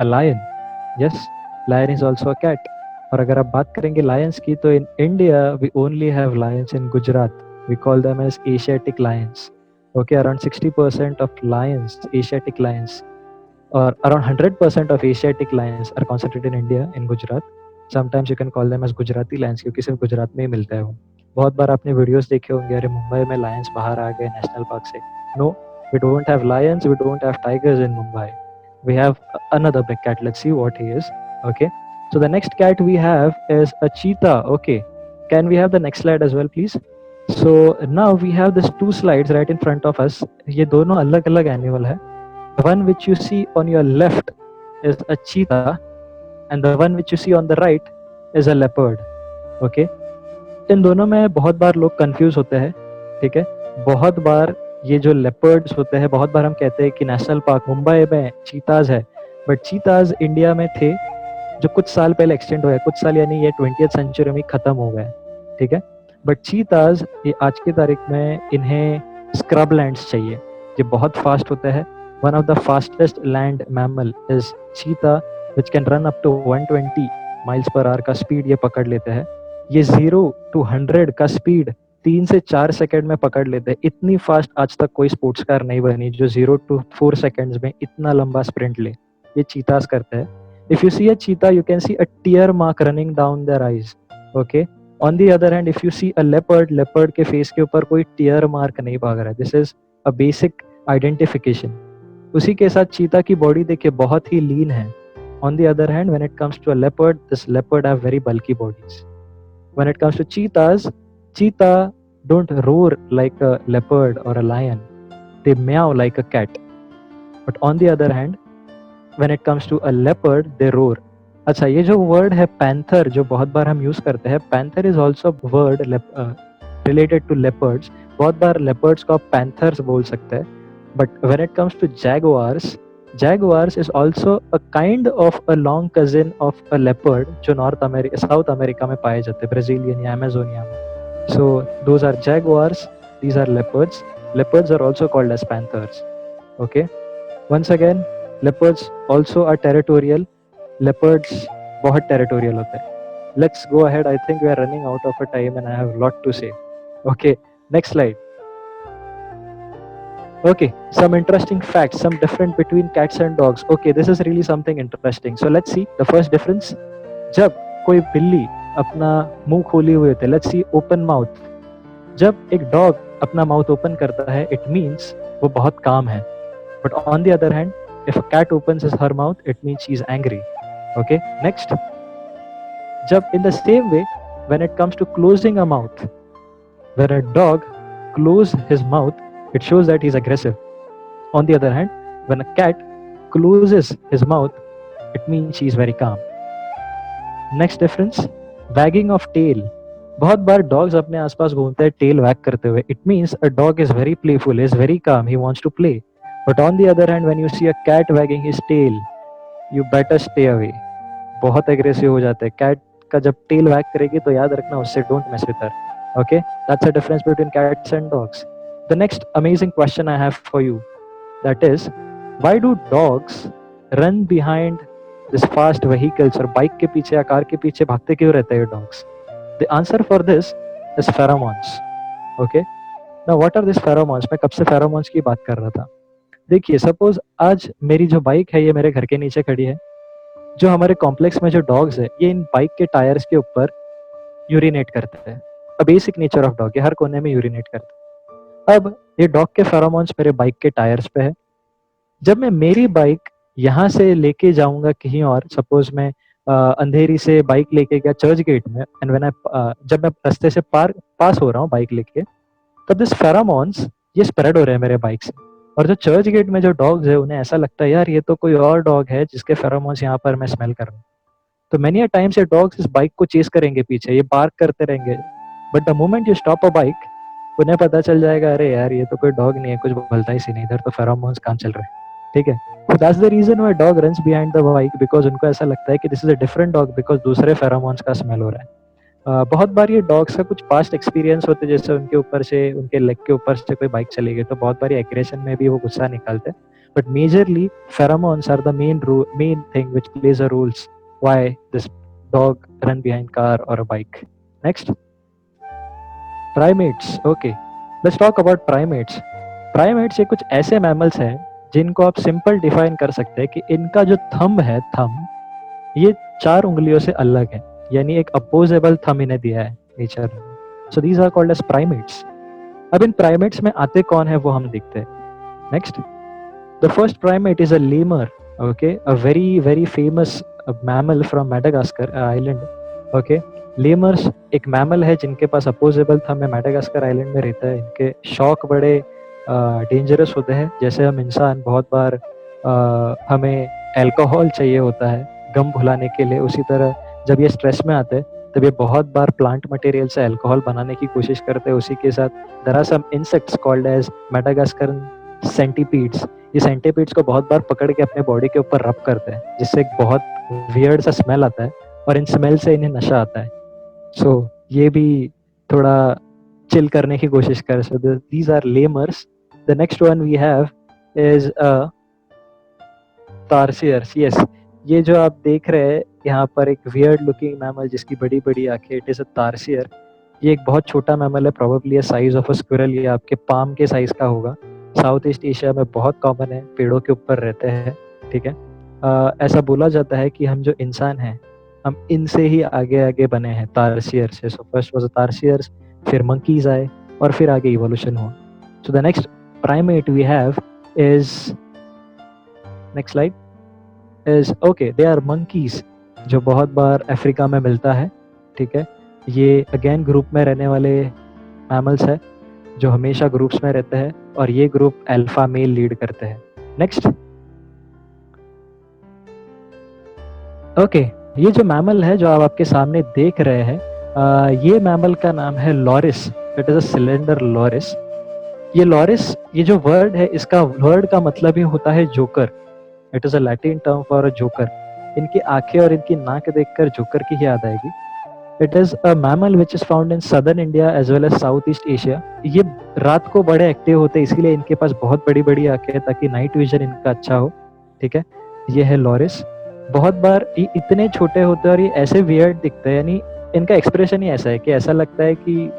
a lion. Yes, lion is also a cat. और अगर आप बात करेंगे lions की, तो in India we only have lions in Gujarat. We call them as Asiatic lions. Okay, around 60% of lions, Asiatic lions, or around 100% of Asiatic lions are concentrated in India, in Gujarat. Sometimes you can call them as Gujarati lions, क्योंकि सिर्फ गुजरात में ही मिलता है वो. बहुत बार आपने videos देखे होंगे, अरे मुंबई में लायंस बाहर आ गए नेशनल पार्क से. No, we don't have lions, we don't have tigers in Mumbai. We have another big cat. Let's see what he is. Okay, so the next cat we have is a cheetah. Okay, can we have the next slide as well, please? So now we have these two slides right in front of us. ये दोनों अलग अलग animal है. The one which you see on your left is a cheetah, and the one which you see on the right is a leopard. Okay, इन दोनों में बहुत बार लोग confuse होते हैं. ठीक है. बहुत बार ये जो लेपर्ड्स होते हैं, बहुत बार हम कहते हैं कि नेशनल पार्क मुंबई में चीताज है, बट चीताज इंडिया में थे जो कुछ साल पहले एक्सटेंड हुए. कुछ साल यानी ये 20th सेंचुरी में खत्म हो गए. ठीक है. बट चीताज ये आज की तारीख में इन्हें स्क्रब लैंड्स चाहिए. ये बहुत फास्ट होते हैं. One of the fastest land mammal is चीता, which can run up to 120 miles per hour का स्पीड ये पकड़ लेते हैं. ये 0 to 100 का स्पीड 3 से 4 सेकंड में पकड़ लेते हैं. इतनी फास्ट आज तक कोई स्पोर्ट्स कार नहीं बनी जो 0 to 4 सेकंड्स में इतना लंबा स्प्रिंट ले. ये चीतास करते हैं. If you see a cheetah, you can see a tear mark running down their eyes. Okay. On the other hand, if you see a leopard के फेस के ऊपर कोई टीयर मार्क नहीं भाग रहा है. This is a basic identification. उसी के साथ चीता की बॉडी देखिए बहुत ही लीन है. On the other hand, when it comes to a leopard, this leopard have very bulky bodies. When it comes to cheetahs, cheetah don't roar like a leopard or a lion. They meow like a cat. But on the other hand, when it comes to a leopard, they roar. अच्छा, ये जो word है panther, जो बहुत बार हम use करते हैं, panther is also a word related to leopards. बहुत बार leopards को आप panthers बोल सकते हैं. But when it comes to jaguars is also a kind of a long cousin of a leopard जो साउथ अमेरिका में पाए जाते हैं, ब्राजीलियन या अमेजोनिया में. So those are jaguars, these are leopards. Leopards are also called as panthers. Okay, once again, leopards also are territorial. Leopards बहुत territorial होते हैं. Let's go ahead. I think we are running out of a time and I have a lot to say. Okay, next slide. Okay, some interesting facts, some difference between cats and dogs. Okay, this is really something interesting. So let's see the first difference. जब कोई बिल्ली अपना मुंह खोली हुई होती है, let's see open mouth. जब एक डॉग अपना माउथ ओपन करता है, it means वो बहुत काम है. But on the other hand, if a cat opens her mouth, it means she is angry. Okay, next. जब in the same way, when it comes to closing a mouth, when a dog closes his mouth, it shows that he's aggressive. On the other hand, when a cat closes his mouth, it means she is very calm. Next difference, wagging of tail. बहुत बार dogs अपने आसपास घूमते हैं tail wag करते हुए. It means a dog is very playful, is very calm, he wants to play. But on the other hand, when you see a cat wagging his tail, you better stay away. बहुत aggressive हो जाते हैं. Cat का जब tail wag करेगी तो याद रखना उससे don't mess with her. Okay, that's the difference between cats and dogs. The next amazing question I have for you, that is, why do dogs run behind this fast vehicles और bike के पीछे या car के पीछे भागते क्यों रहते हैं dogs? The answer for this is pheromones. Okay, now what are these pheromones? मैं कब से pheromones की बात कर रहा था. देखिए, सपोज आज मेरी जो बाइक है ये मेरे घर के नीचे खड़ी है. जो हमारे कॉम्प्लेक्स में जो डॉग्स है ये इन बाइक के टायर्स के ऊपर यूरिनेट करते हैं. A basic nature of dog, ये हर कोने में यूरिनेट करते हैं. अब ये डॉग के फेरोमोन्स मेरे बाइक के टायर्स पे है. जब मैं मेरी बाइक यहाँ से लेके जाऊंगा कहीं और, सपोज मैं अंधेरी से बाइक लेके गया चर्च गेट में, एंड व्हेन जब मैं रास्ते से पास हो रहा हूँ बाइक लेके, तब दिस फेरोमोन्स ये स्प्रेड हो रहे हैं मेरे बाइक से. और जो चर्च गेट में जो डॉग्स है उन्हें ऐसा लगता है यार ये तो कोई और डॉग है जिसके फेरोमोन्स यहाँ पर मैं स्मेल कर रहा हूँ. तो मेनी टाइम्स ये डॉग्स इस बाइक को चेस करेंगे पीछे, ये बार्क करते रहेंगे. But the moment you stop a bike, उन्हें पता चल जाएगा अरे यार ये तो कोई डॉग नहीं है, कुछ बोलता ही सी नहीं, इधर तो फेरोमोन्स काम चल रहे हैं. ठीक है, so that's the reason why dog runs behind the bike, because उनको ऐसा लगता है कि this is a different dog because दूसरे फेरोमोन्स का स्मेल हो रहा है. बहुत बार ये डॉग्स का कुछ पास्ट एक्सपीरियंस होते हैं, जैसे उनके ऊपर से, उनके लेग के ऊपर से कोई बाइक चली गई तो बहुत बार एग्रेशन में भी वो गुस्सा निकालते हैं. But majorly pheromones are the main thing which plays a roles why this dog run behind car or a bike. Next, primates. Okay, let's talk about primates. Primates ये कुछ ऐसे mammals हैं जिनको आप सिंपल डिफाइन कर सकते हैं कि इनका जो थंब है, ये 4 उंगलियों से अलग है, यानी एक अपोजेबल थंब इन्हें दिया है नेचर ने. So these are called as primates. अब इन प्राइमेट्स में आते कौन है वो हम देखते हैं. Next, the first primate is a lemur. Okay, a very famous mammal from Madagascar island. Okay, lemurs एक मैमल है जिनके पास अपोजेबल थंब है, मैडागास्कर आइलैंड में रहता है. इनके शौक बड़े डेंजरस होते हैं. जैसे हम इंसान बहुत बार हमें अल्कोहल चाहिए होता है गम भुलाने के लिए, उसी तरह जब ये स्ट्रेस में आते हैं तब ये बहुत बार प्लांट मटेरियल से अल्कोहल बनाने की कोशिश करते हैं. उसी के साथ there are some insects called as Madagascan centipedes. ये सेंटीपीड्स को बहुत बार पकड़ के अपने बॉडी के ऊपर रब करते हैं, जिससे एक बहुत वियर्ड सा स्मेल आता है और इन स्मेल से इन्हें नशा आता है. सो ये भी थोड़ा चिल करने की कोशिश कर. So these are lemurs. The next one we have is tarsiers. Yes, ये जो आप देख रहे हैं यहाँ पर एक वियर्ड लुकिंग मैमल जिसकी बड़ी बड़ी आंखें, इट इज अ तारसियर. ये एक बहुत छोटा मैमल है, probably a size of a squirrel. ये आपके पाम के साइज का होगा. साउथ ईस्ट एशिया में बहुत कॉमन है, पेड़ों के ऊपर रहते हैं. ठीक है, ऐसा बोला जाता है कि हम जो इंसान हैं हम इनसे ही आगे आगे बने हैं, तारसियर से. सो फर्स्ट वाज तारसियर्स, फिर मंकीज आए और फिर आगे इवोल्यूशन हुआ. So the next primate we have is, next slide, is okay, they are monkeys, जो बहुत बार अफ्रीका में मिलता है. ठीक है, ये अगेन ग्रुप में रहने वाले मैमल्स है जो हमेशा ग्रुप्स में रहते हैं और ये ग्रुप अल्फा मेल लीड करते हैं. नेक्स्ट, ओके, ये जो मैमल है जो आप आपके सामने देख रहे हैं, ये मैमल का नाम है loris. It is a cylinder loris. ये लॉरिस, ये जो वर्ड है, इसका वर्ड का मतलब ही होता है joker. It is a Latin term for a joker. इनकी आंखें और इनकी नाक देखकर जोकर की ही याद आएगी. It is a mammal which is found in southern India as well as south east Asia. ये रात को बड़े एक्टिव होते हैं, इसीलिए इनके पास बहुत बड़ी बड़ी आंखें हैं ताकि नाइट विजन इनका अच्छा हो. ठीक है, ये है लॉरिस. बहुत बार ये इतने छोटे होते हैं और ये ऐसे वियर्ड दिखते हैं, यानी इनका एक्सप्रेशन ही ऐसा है कि ऐसा लगता है कि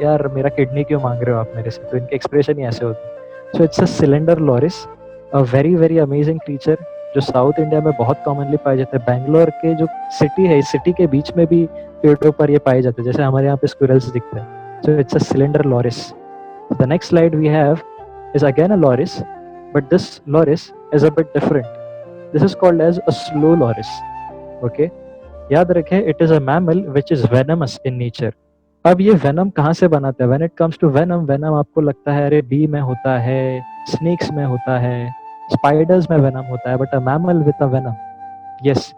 यार मेरा किडनी क्यों मांग रहे हो आप मेरे से. तो इनके एक्सप्रेशन ही ऐसे होते हैं. So it's a cylinder loris, a very very amazing creature जो साउथ इंडिया में बहुत कॉमनली पाए जाते हैं. बैंगलोर के जो सिटी है, इस सिटी के बीच में भी पेड़ों पर ये पाए जाते हैं, जैसे हमारे यहाँ पे स्क्विरल्स दिखते हैं. So it's a cylinder loris. The next slide we have is again a loris, but this loris is a bit different. This is called as a slow loris. Okay, याद रखें, it is a mammal which is venomous in nature. अब ये venom कहाँ से बनाता है? When it comes to venom, venom आपको लगता है अरे bee में होता है, snakes में होता है, spiders में venom होता है, but a mammal with a venom. Yes,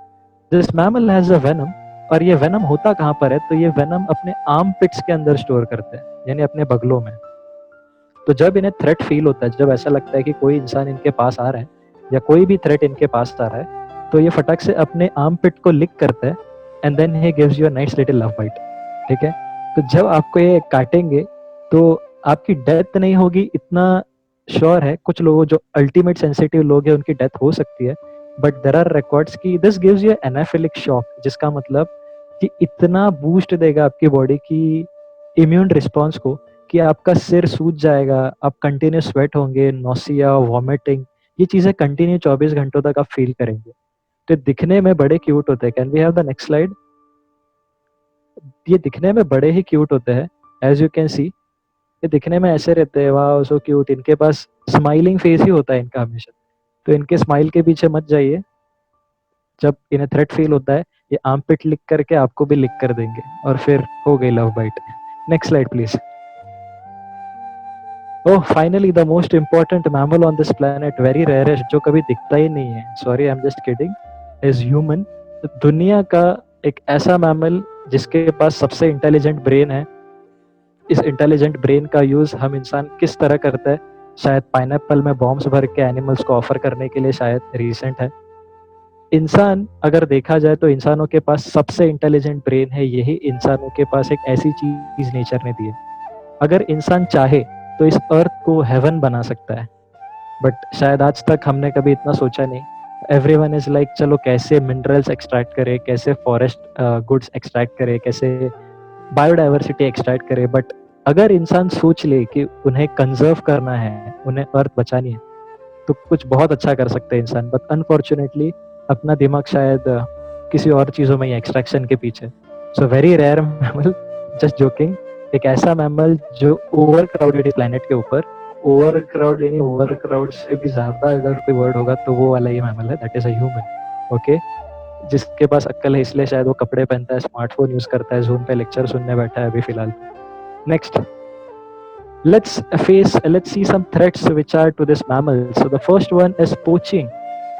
this mammal has a venom. और ये venom होता कहाँ पर है? तो ये venom अपने arm pits के अंदर स्टोर करते हैं, यानी अपने बगलों में. तो जब इन्हें थ्रेट फील होता है, जब ऐसा लगता है कि कोई इंसान इनके पास आ रहा है या कोई भी थ्रेट इनके पास आ रहा है, तो ये फटक से अपने आर्म पिट को लिक करता है and then he gives you a nice little love bite. ठीक है, तो जब आपको ये काटेंगे तो आपकी डेथ नहीं होगी, इतना श्योर है. कुछ लोगों जो अल्टीमेट सेंसिटिव लोग हैं उनकी डेथ हो सकती है, बट देयर आर रिकॉर्ड्स की दिस गिव्स यू एनाफिलिक शॉक, जिसका मतलब कि इतना बूस्ट देगा आपकी बॉडी की इम्यून रिस्पॉन्स को कि आपका सिर सूज जाएगा, आप कंटिन्यू स्वेट होंगे, नोसिया, वॉमिटिंग, ये चीजें कंटिन्यू 24 घंटों तक आप फील करेंगे. तो दिखने में बड़े क्यूट होते हैं. Can we have the next slide? ये दिखने में बड़े ही क्यूट होते हैं. एज यू कैन सी, ये दिखने में ऐसे रहते हैं, वाह सो क्यूट. इनके पास स्माइलिंग फेस ही होता है इनका हमेशा. तो इनके स्माइल के पीछे मत जाइए. जब इन्हें थ्रेट फील होता है, ये आर्म पिट लिक करके आपको भी लिक कर देंगे और फिर हो गई love bite. Next slide please. Oh, finally, the most important mammal on this planet, very rarest, जो कभी दिखता ही नहीं है. Sorry, I'm just kidding. Is human. दुनिया का एक ऐसा मैमल जिसके पास सबसे इंटेलिजेंट ब्रेन है. इस इंटेलिजेंट ब्रेन का यूज हम इंसान किस तरह करता है? शायद पाइनएप्पल में बॉम्ब्स भर के एनिमल्स को ऑफर करने के लिए शायद रिसेंट है. इंसान अगर देखा जाए तो इंसानों के पास सबसे इंटेलिजेंट ब्रेन है. यही इंसानों के पास एक ऐसी चीज नेचर ने दी है. अगर इंसान चाहे तो इस अर्थ को हेवन बना सकता है, बट शायद आज तक हमने कभी इतना सोचा नहीं. एवरीवन इज लाइक चलो कैसे मिनरल्स एक्सट्रैक्ट करे, कैसे फॉरेस्ट गुड्स एक्सट्रैक्ट करे, कैसे बायोडाइवर्सिटी एक्सट्रैक्ट करे. बट अगर इंसान सोच ले कि उन्हें कंजर्व करना है, उन्हें अर्थ बचानी है, तो कुछ बहुत अच्छा कर सकते हैं इंसान. बट अनफॉर्चुनेटली अपना दिमाग शायद किसी और चीजों में, एक्सट्रैक्शन के पीछे. So very rare mammal, just joking. एक ऐसा मैमल जो ओवर क्राउडेड है प्लेनेट के ऊपर. ओवर क्राउड यानी ओवर क्राउड से भी ज्यादा अगर कोई वर्ड होगा तो वो वाला ये मैमल है. That is a human. Okay, जिसके पास अक्ल है इसलिए शायद वो कपड़े पहनता है, स्मार्टफोन यूज करता है, जूम पे लेक्चर सुनने बैठा है अभी फिलहाल. Next, let's see some threats which are to this mammal. So the first one is poaching.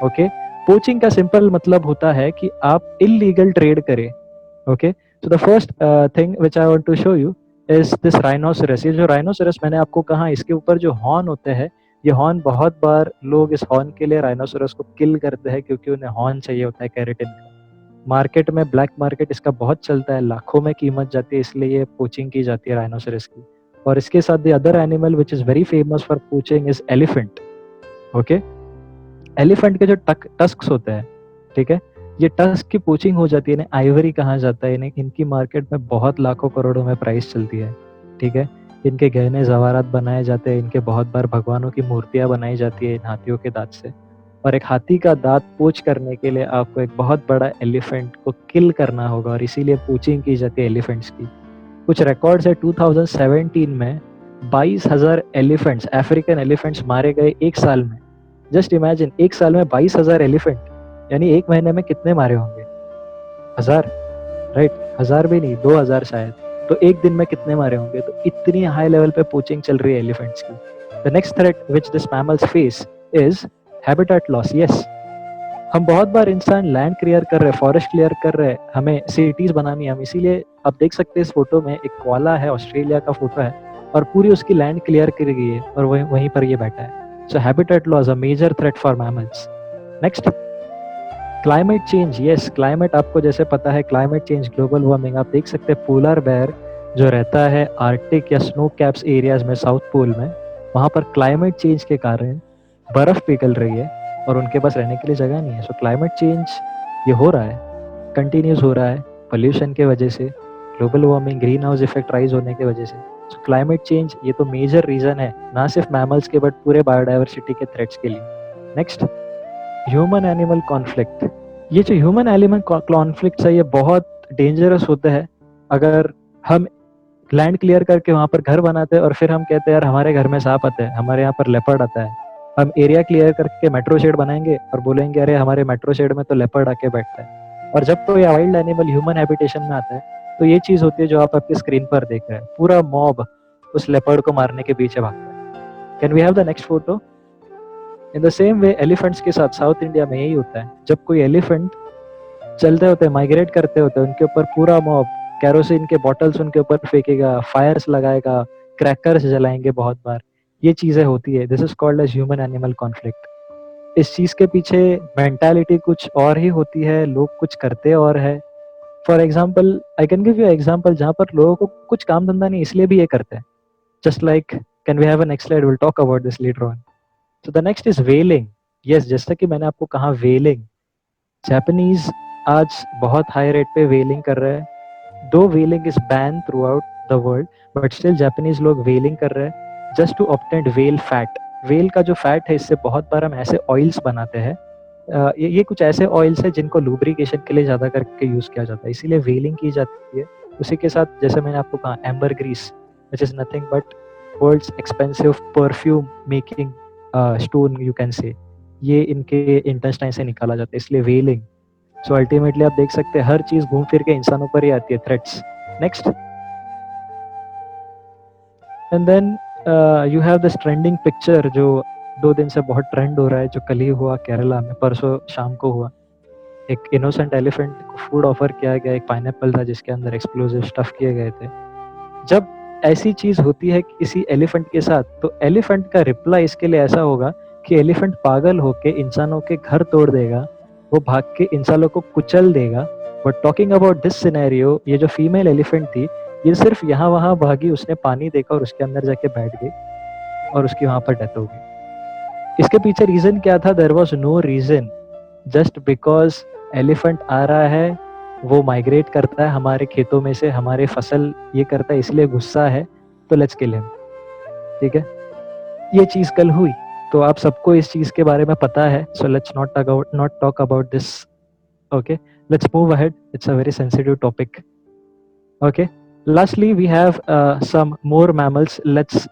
Okay, poaching का सिंपल मतलब होता है कि आप इलीगल ट्रेड करें. Okay, so the first thing which I want to show you is this rhinoceros. ये जो rhinoceros मैंने आपको कहा, इसके ऊपर जो हॉर्न होते हैं, ये हॉर्न बहुत बार लोग इस हॉर्न के लिए rhinoceros को किल करते हैं क्योंकि उन्हें हॉर्न चाहिए होता है केराटिन का. मार्केट में, ब्लैक मार्केट इसका बहुत चलता है, लाखों में कीमत जाती है, इसलिए ये पोचिंग की जाती है rhinoceros की. और इसके साथ the other animal which is very famous for poaching is elephant. Okay, elephant के जो टस्क्स होते हैं, ठीक है, ये टस्क की पोचिंग हो जाती है. इन्हें आइवरी कहा जाता है. इन्हें इनकी मार्केट में बहुत लाखों करोड़ों में प्राइस चलती है. ठीक है, इनके गहने जवारात बनाए जाते हैं, इनके बहुत बार भगवानों की मूर्तियां बनाई जाती है इन हाथियों के दांत से. और एक हाथी का दांत पोच करने के लिए आपको एक बहुत बड़ा एलिफेंट को किल करना होगा, और इसीलिए पोचिंग की जाती है एलिफेंट्स की. कुछ रिकॉर्ड्स है 2017 में 22,000 एलिफेंट्स, अफ्रीकन एलिफेंट्स मारे गए एक साल में. जस्ट इमेजिन, एक साल में 22,000 एलिफेंट, यानी एक महीने में कितने मारे होंगे? 1000, राइट? 1000 भी नहीं, 2000 शायद. तो एक दिन में कितने मारे होंगे? तो इतनी हाई लेवल पे पोचिंग चल रही है एलिफेंट्स की. The next threat which this mammals face is habitat loss. Yes, हम बहुत बार इंसान लैंड क्लियर कर रहे हैं, फॉरेस्ट क्लियर कर रहे हैं, हमें सिटीज बनानी है. हम इसीलिए आप देख सकते हैं इस फोटो में एक कोआला है, ऑस्ट्रेलिया का फोटो है. और पूरी उसकी लैंड क्लियर कर गई है और वहीं पर ये बैठा है. So habitat loss a major threat for mammals. Next, climate change. Yes, climate आपको जैसे पता है, क्लाइमेट चेंज, ग्लोबल वार्मिंग. आप देख सकते हैं पोलर बेयर जो रहता है आर्कटिक या स्नो कैप्स एरियाज में, साउथ पोल में, वहाँ पर क्लाइमेट चेंज के कारण बर्फ पिघल रही है और उनके पास रहने के लिए जगह नहीं है. सो क्लाइमेट चेंज ये हो रहा है, कंटिन्यूस हो रहा है, पोल्यूशन के वजह से, global warming, green house effect rise होने की वजह से. सो क्लाइमेट चेंज ये तो मेजर रीजन है, ना सिर्फ मैमल्स के बट पूरे बायोडाइवर्सिटी के थ्रेट्स के लिए. Next, human animal conflict. ये जो ह्यूमन एनिमल कॉन्फ्लिक्ट है ये बहुत डेंजरस होता है. अगर हम लैंड क्लियर करके वहाँ पर घर बनाते हैं और फिर हम कहते हैं यार हमारे घर में सांप आता है, हमारे यहाँ पर लेपर्ड आता है, हम एरिया क्लियर करके मेट्रो शेड बनाएंगे और बोलेंगे अरे हमारे मेट्रो शेड में तो लेपर्ड आके बैठता है. और जब कोई वाइल्ड एनिमल ह्यूमन हैबिटेशन में आता है तो ये चीज होती है जो आप आपकी स्क्रीन पर देख रहे हैं, पूरा मॉब उस लेपर्ड को मारने के पीछे भागता है. Can we have the next photo? In the same way elephants के साथ साउथ इंडिया में यही होता है. जब कोई एलिफेंट चलते होते हैं, माइग्रेट करते होते हैं, उनके ऊपर पूरा मॉब कैरोसिन के बॉटल्स उनके ऊपर फेंकेगा, फायर्स लगाएगा, क्रैकर्स जलाएंगे बहुत बार. ये चीजें होती है. This is called as human animal conflict. इस चीज के पीछे मेंटालिटी कुछ और ही होती है, लोग कुछ करते और है. For example, I can give you example जहाँ पर लोगों को कुछ काम धंधा नहीं इसलिए भी ये करते हैं. Just like, can we have a next slide? Will talk about this later on. So the next is whaling. Yes, जैसा कि मैंने आपको कहा, वेलिंग. जापानीज आज बहुत हाई रेट पे वेलिंग कर रहे हैं. Though whaling is ban throughout the world, but still Japanese लोग वेलिंग कर रहे हैं just to obtain whale fat. Whale का जो फैट है इससे बहुत बार हम ऐसे ऑयल्स बनाते हैं. ये कुछ ऐसे ऑयल्स है जिनको लुब्रिकेशन के लिए ज्यादा करके यूज किया जाता है, इसीलिए वेलिंग की जाती है. उसी के साथ जैसे मैंने आपको कहा, ambergris which is nothing but world's expensive perfume making stone you can say, ये इनके इंटेस्टाइन से निकाला जाता है, इसलिए वेलिंग. सो अल्टीमेटली आप देख सकते हैं हर चीज घूम फिर के इंसानों पर ही आती है, threats. Next, and then you have this trending picture जो 2 दिन से बहुत ट्रेंड हो रहा है, जो कल ही हुआ केरला में, परसों शाम को हुआ. एक इनोसेंट एलिफेंट को फूड ऑफर किया गया, एक पाइनएप्पल था जिसके अंदर एक्सप्लोजिव स्टफ किए गए थे. जब ऐसी चीज होती है किसी एलिफेंट के साथ, तो एलिफेंट का रिप्लाई इसके लिए ऐसा होगा कि एलिफेंट पागल होके इंसानों के घर तोड़ देगा, वो भाग के इंसानों को कुचल देगा. But talking about this scenario, ये जो फीमेल एलिफेंट थी ये सिर्फ यहाँ वहां भागी, उसने पानी देखा और उसके अंदर जाके बैठ गई और उसकी वहां पर डेथ हो गई. इसके पीछे रीजन क्या था? There was no reason, just because elephant आ रहा है, वो माइग्रेट करता है हमारे खेतों में से, हमारे फसल ये करता है, इसलिए गुस्सा है तो लेट्स किल हिम. ठीक है, ये चीज कल हुई, तो आप सबको इस चीज के बारे में पता है. So let's not talk about this. Okay, let's move ahead. It's a very sensitive topic. Okay, lastly we have some more mammals. Let's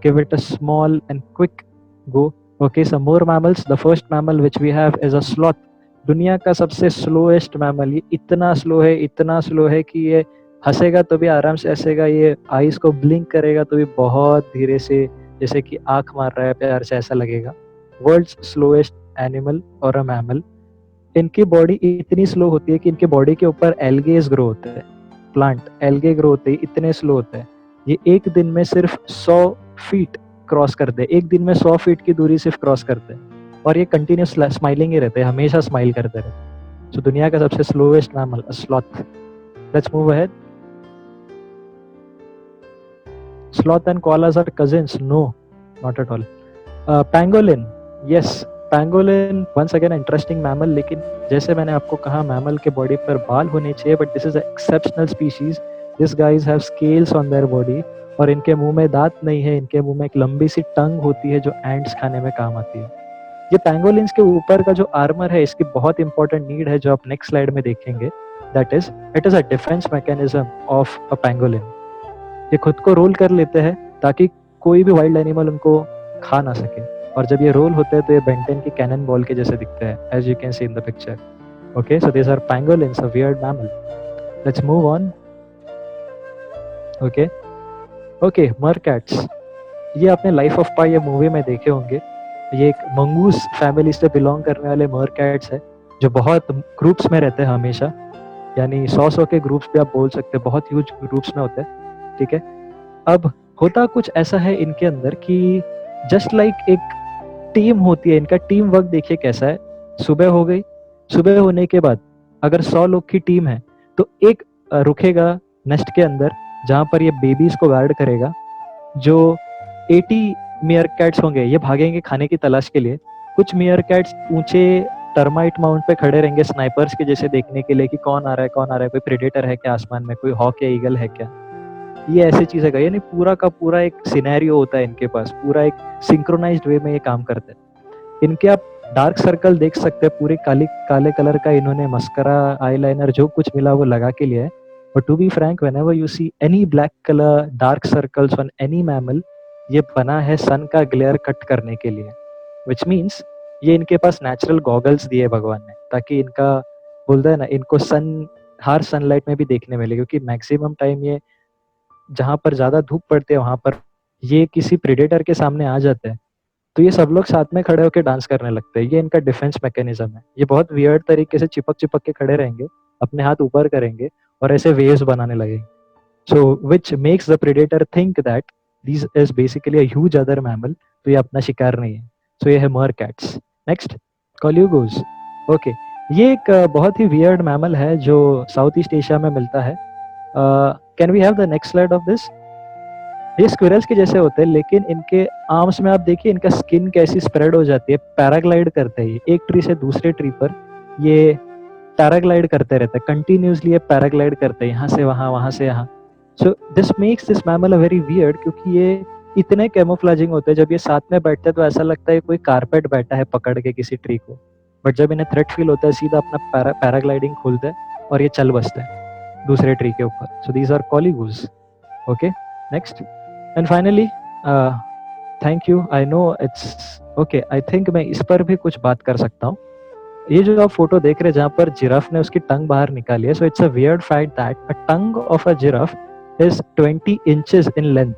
give it a small and quick go. Okay, some more mammals. The first mammal which we have is a sloth. दुनिया का सबसे slowest mammal. ये इतना slow है कि ये हंसेगा तो भी आराम से हंसेगा, ये आईज को ब्लिंक करेगा तो भी बहुत धीरे से, जैसे कि आंख मार रहा है प्यार से, ऐसा लगेगा. वर्ल्ड्स स्लोएस्ट एनिमल और अ मैमल. इनकी बॉडी इतनी स्लो होती है कि इनके बॉडी के ऊपर एल्गेज ग्रो होते हैं, प्लांट एल्गे ग्रो होते हैं, इतने स्लो होते हैं. ये एक दिन में सिर्फ 100 फीट क्रॉस करते हैं, एक दिन में 100 फीट की दूरी सिर्फ क्रॉस करते हैं. और ये कंटिन्यूस स्माइलिंग ही रहते हैं, हमेशा स्माइल करते रहते हैं. तो दुनिया का सबसे slowest mammal sloth. Let's move ahead. Sloth and koalas are cousins? No, not at all. Pangolin. Yes, pangolin once again interesting mammal. लेकिन जैसे मैंने आपको कहा, मैमल के बॉडी पर बाल होने चाहिए, but this is exceptional species. This guys have scales on their body, और इनके मुंह में दांत नहीं है, इनके मुंह में एक लंबी सी टंग होती है जो एंट्स खाने में काम आती है. ये पैंगोलिन्स के ऊपर का जो आर्मर है, इसकी बहुत इंपॉर्टेंट नीड है जो आप नेक्स्ट स्लाइड में देखेंगे. That is, it is a defence mechanism of a pangolin. ये खुद को रोल कर लेते हैं ताकि कोई भी वाइल्ड एनिमल उनको खा ना सके. और जब ये रोल होते हैं तो ये बेंटेन की कैनन बॉल के जैसे दिखते हैं, as you can see in the picture. Okay, so these are pangolins, a weird mammal. Let's move on. Okay, meerkats. ये आपने लाइफ ऑफ पाई, ये मूवी में देखे होंगे. ये एक मंगूस फैमिली से बिलोंग करने वाले मरकैट्स है जो बहुत ग्रुप्स में रहते हैं हमेशा, यानी 100 के ग्रुप्स भी आप बोल सकते हैं, बहुत ह्यूज ग्रुप्स में होते हैं. ठीक है, अब होता कुछ ऐसा है इनके अंदर कि जस्ट लाइक एक टीम होती है, इनका टीम वर्क देखिए कैसा है। सुबह हो गई, सुबह होने के बाद अगर 100 लोग की टीम है तो एक रुकेगा नेस्ट के अंदर जहां पर ये बेबीज को गार्ड करेगा। जो 80 मियर कैट्स होंगे ये भागेंगे खाने की तलाश के लिए। कुछ मियर कैट्स ऊंचे टर्माइट माउंट पे खड़े रहेंगे स्नाइपर्स के जैसे देखने के लिए कि कौन आ रहा है, कौन आ रहा है, कोई प्रेडेटर है क्या आसमान में, कोई हॉक या ईगल है क्या। ये ऐसी चीजें का यानी पूरा का पूरा एक सिनेरियो होता है इनके पास, पूरा एक सिंक्रोनाइज्ड वे में ये काम करते हैं। इनके आप डार्क सर्कल देख सकते हैं, पूरे काले काले कलर का इन्होंने मस्करा आईलाइनर जो कुछ मिला वो लगा के लिया है। But to be frank whenever you see any black colour dark circles on any mammal, ये बना है सन का ग्लेयर कट करने के लिए। विच मीन्स ये इनके पास नेचुरल गॉगल्स दिए भगवान ने ताकि इनका बोलते हैं ना इनको हर सनलाइट में भी देखने मिले, क्योंकि मैक्सिमम टाइम ये जहां पर ज्यादा धूप पड़ती है वहां पर ये किसी प्रेडेटर के सामने आ जाते हैं तो ये सब लोग साथ में खड़े होकर डांस करने लगते हैं। ये इनका डिफेंस मैकेनिज्म है। ये बहुत वियर्ड तरीके से चिपक चिपक के खड़े रहेंगे, अपने हाथ ऊपर करेंगे और ऐसे वेव्स बनाने लगेंगे। So which makes the predator think that this is basically a huge other mammal, तो ये अपना शिकार नहीं है। सो ये है मर कैट्स। नेक्स्ट कॉल्यूगोस। ओके, ये एक बहुत ही वियर्ड मैमल है जो साउथ ईस्ट एशिया में मिलता है। Can we have the next slide of this. ये स्क्विरल्स के जैसे होते हैं लेकिन इनके आर्म्स में आप देखिए इनका स्किन कैसी स्प्रेड हो जाती है, पैराग्लाइड करते हैं। एक ट्री से दूसरे ट्री पर ये पैराग्लाइड करते रहते हैं, कंटिन्यूसली ये पैराग्लाइड करते हैं, यहाँ से वहाँ, वहाँ से यहाँ। So this makes this mammal a very weird, क्योंकि ये इतने कैमोफ्लेजिंग होते हैं। जब ये साथ में बैठते हैं तो ऐसा लगता है कोई कारपेट बैठा है पकड़ के किसी ट्री को, बट जब इन्हें थ्रेट फील होता है सीधा अपना पैराग्लाइडिंग खोलते हैं और ये चल बसते हैं दूसरे ट्री के ऊपर। So these are colugos. Okay, next and finally thank you. I know it's okay, I think मैं इस पर भी कुछ बात कर सकता हूँ। ये जो आप फोटो देख रहे हैं जहाँ पर जिराफ ने उसकी टंग बाहर निकाली है, सो it's a weird fact that a tongue of a giraffe is 20 inches in length,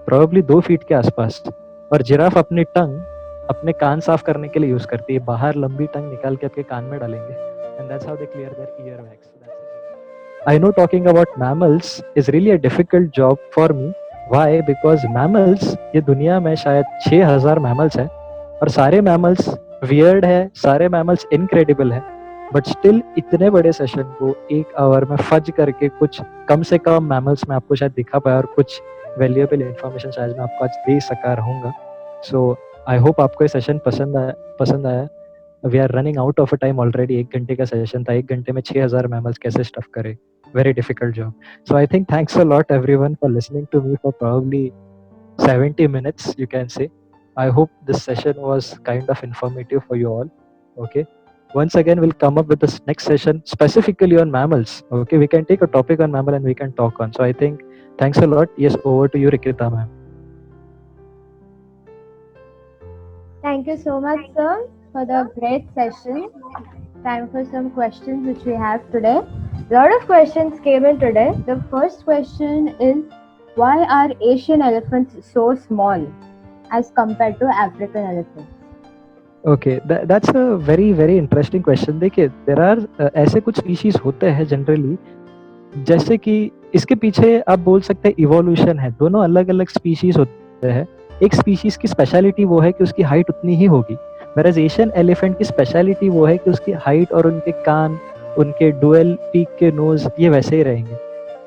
probably 2 feet के आसपास। और जिराफ अपनी टंग अपने कान साफ करने के लिए यूज करती है, बाहर लंबी टंग निकाल के आपके कान में डालेंगे and that's how they clear their ear wax. I know talking about mammals is really a difficult job for me. Why? Because mammals, ये दुनिया में शायद 6000 mammals है और सारे mammals weird है, सारे mammals incredible है, बट स्टिल इतने बड़े सेशन को 1 आवर में फज करके कुछ कम से कम mammals में आपको शायद दिखा पाया और कुछ वैल्यूएबल इंफॉर्मेशन शायद मैं आपको आज दे सका रहूँगा। सो आई होप आपको ये सेशन पसंद आया। We are running out of a time already. 1 घंटे का सेशन था, 1 घंटे में 6000 mammals कैसे स्टफ करे, very difficult job. So I think thanks a lot everyone for listening to me for probably 70 minutes, you can say. I hope this session was kind of informative for you all. Okay. Once again, we'll come up with this next session specifically on mammals. Okay. We can take a topic on mammal and we can talk on. So I think thanks a lot. Yes, over to you, Rikita ma'am. Thank you so much, sir, for the great session. Time for some questions which we have today. A lot of questions came in today. The first question is, why are Asian elephants so small as compared to African elephants? Okay, that's a very very interesting question. देखिए, there are ऐसे कुछ species होते हैं generally, जैसे कि इसके पीछे आप बोल सकते हैं इवोल्यूशन है। दोनों अलग अलग स्पीशीज होते हैं। एक स्पीशीज की स्पेशलिटी वो है कि उसकी हाइट उतनी ही होगी, whereas एशियन एलिफेंट की स्पेशलिटी वो है कि उसकी हाइट और उनके कान, उनके डुअल पीक के नोज ये वैसे ही रहेंगे।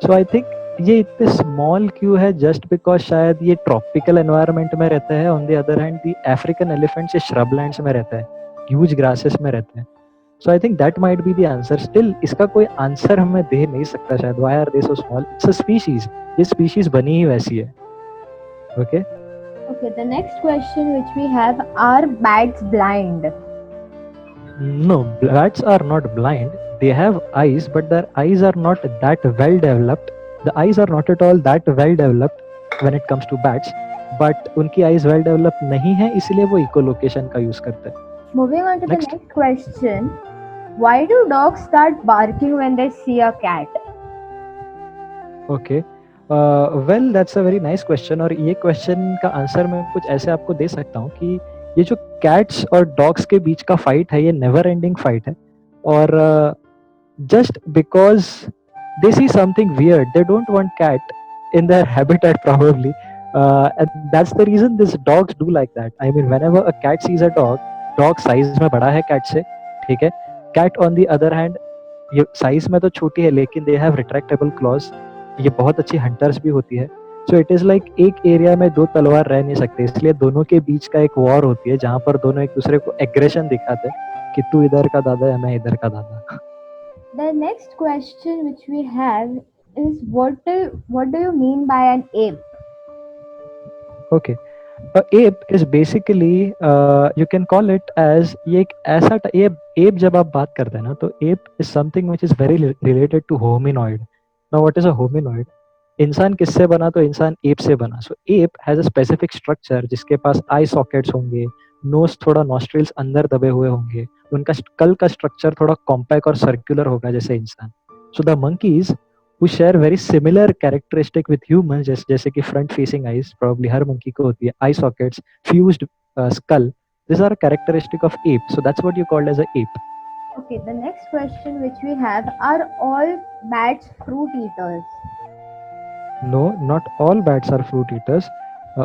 सो आई थिंक ये इतने स्मॉल क्यों है, जस्ट बिकॉज शायद ये ट्रॉपिकल एनवायरनमेंट में रहता है। On the other hand the African elephant ये श्रबलैंड्स में रहता है, ह्यूज ग्रासेस में रहते हैं। So I think that might be the answer. Still इसका कोई आंसर हमें दे नहीं सकता शायद, why are they so small. It's a species, ये स्पीशीज बनी ही वैसी है। Okay Okay, the next question which we have, are bats blind? No, bats are not blind. They have eyes, but their eyes are not that well developed. The eyes are not at all that well developed when it comes to bats. But उनकी eyes well developed नहीं है, इसलिए वो echolocation का use करते हैं। Moving on to Next. the next question, why do dogs start barking when they see a cat? Okay. Well, that's a very nice question. और ये question का आंसर मैं कुछ ऐसे आपको दे सकता हूँ कि ये जो कैट्स और डॉग्स के बीच का फाइट है ये नेवर एंडिंग फाइट है। और just because they see something weird, they don't want cat in their habitat probably. And that's the reason these dogs do like that. I mean, whenever a cat sees a dog, dog size में बड़ा है cat से, ठीक है? Cat on the other hand, ये size में तो छोटी है लेकिन they have retractable claws. ये बहुत अच्छी hunters भी होती है. So it is like एक एरिया में दो तलवार रह नहीं सकते, इसलिए दोनों के बीच का एक वॉर होती है जहाँ पर दोनों एक दूसरे को एग्रेशन दिखाते हैं कि तू इधर का दादा है मैं इधर का दादा. The next question which we have is what do you mean by an ape? Okay. Ape is basically you can call it as ये एक ऐसा ape जब आप बात करते हैं ना तो ape is something which is very related to hominoid. Now what is a hominoid? इंसान किससे बना तो इंसान ape से बना. So ape has a specific structure जिसके पास eye sockets होंगे, nose थोड़ा nostrils अंदर दबे हुए होंगे, उनका skull का structure थोड़ा compact और circular होगा जैसे इंसान. So the monkeys who share very similar characteristic with humans जैसे कि front facing eyes probably हर monkey को होती है, eye sockets, fused skull, these are a characteristic of ape, so that's what you called as a ape. Okay, the next question which we have, are all bats fruit eaters? No, not all bats are fruit eaters.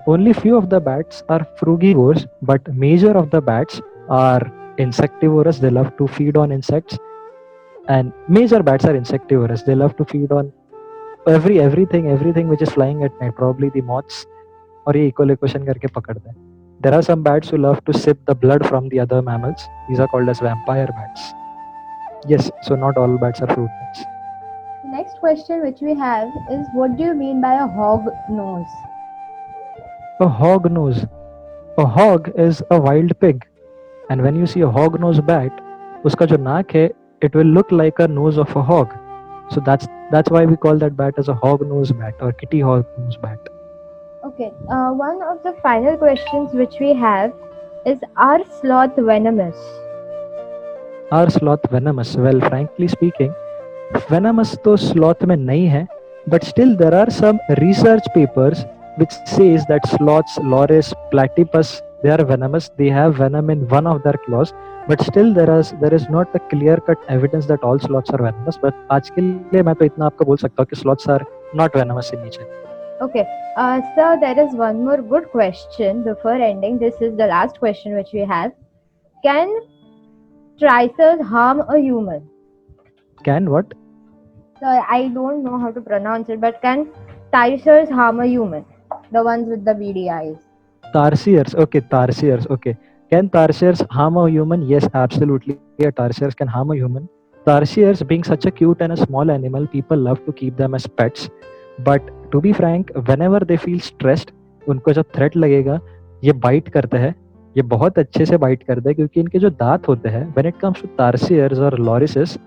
Only few of the bats are frugivores, but major of the bats are insectivorous. They love to feed on insects, and major bats are insectivorous. They love to feed on everything which is flying at night, probably the moths, और ये echolocation करके पकड़ते हैं. There are some bats who love to sip the blood from the other mammals. These are called as vampire bats. Yes, so not all bats are fruit bats. Next question which we have is, what do you mean by a hog nose? A hog nose. A hog is a wild pig, and when you see a hog nose bat, उसका जो नाक है, it will look like a nose of a hog. So that's why we call that bat as a hog nose bat or kitty hog nose bat. Okay, one of the final questions which we have is, are sloth venomous? Are sloth venomous? Well, frankly speaking, venomous तो sloth में नहीं है, but still there are some research papers which says that sloths, loris, platypus, they are venomous. They have venom in one of their claws, but still there is not a clear-cut evidence that all sloths are venomous. But आज के लिए मैं तो इतना आपको बोल सकता हूँ कि sloths are not venomous in nature. Okay, so there is one more good question before ending. This is the last question which we have. Can tricers harm a human? Can what? So I don't know how to pronounce it, but can tricers harm a human? The ones with the beady eyes. Tarsiers. Okay, tarsiers. Okay. Can tarsiers harm a human? Yes, absolutely. Yeah, tarsiers can harm a human. Tarsiers, being such a cute and a small animal, people love to keep them as pets. But to be frank, whenever they feel stressed, उनको जब threat लगेगा, ये bite करते हैं. ये बहुत अच्छे से बाइट करते हैं क्योंकि इनके जो दांत होते हैं, when it comes to tarsiers और lorises,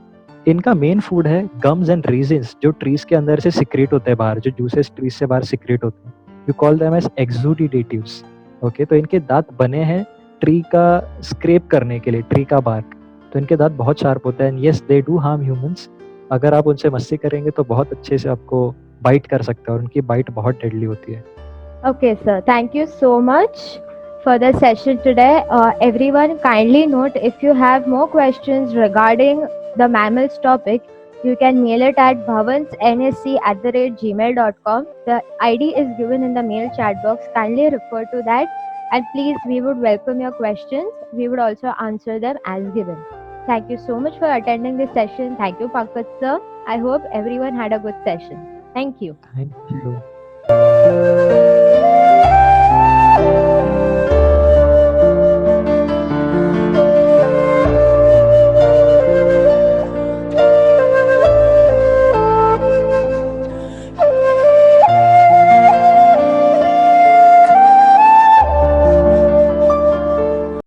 इनका मेन फूड है गम्स एंड रेजिन्स जो ट्रीज के अंदर से सिक्रेट होते हैं बाहर, जो जूसेस ट्रीज से बाहर सिक्रेट होते हैं. You call them as exudatives. Okay, तो इनके दांत बने हैं ट्री का स्क्रैप करने के लिए, ट्री का बार्क. तो इनके दांत बहुत शार्प होते हैं. Yes, they do harm humans. अगर आप उनसे मस्ती करेंगे तो बहुत अच्छे से आपको बाइट कर सकते हैं और उनकी बाइट बहुत डेडली होती है. Okay, sir. Thank you so much for the session today. Everyone, kindly note, if you have more questions regarding the mammals topic, you can mail it at bhavansnsc@gmail.com. The ID is given in the mail chat box. Kindly refer to that, and please, we would welcome your questions. We would also answer them as given. Thank you so much for attending this session. Thank you, Pankaj sir. I hope everyone had a good session. Thank you. Thank you.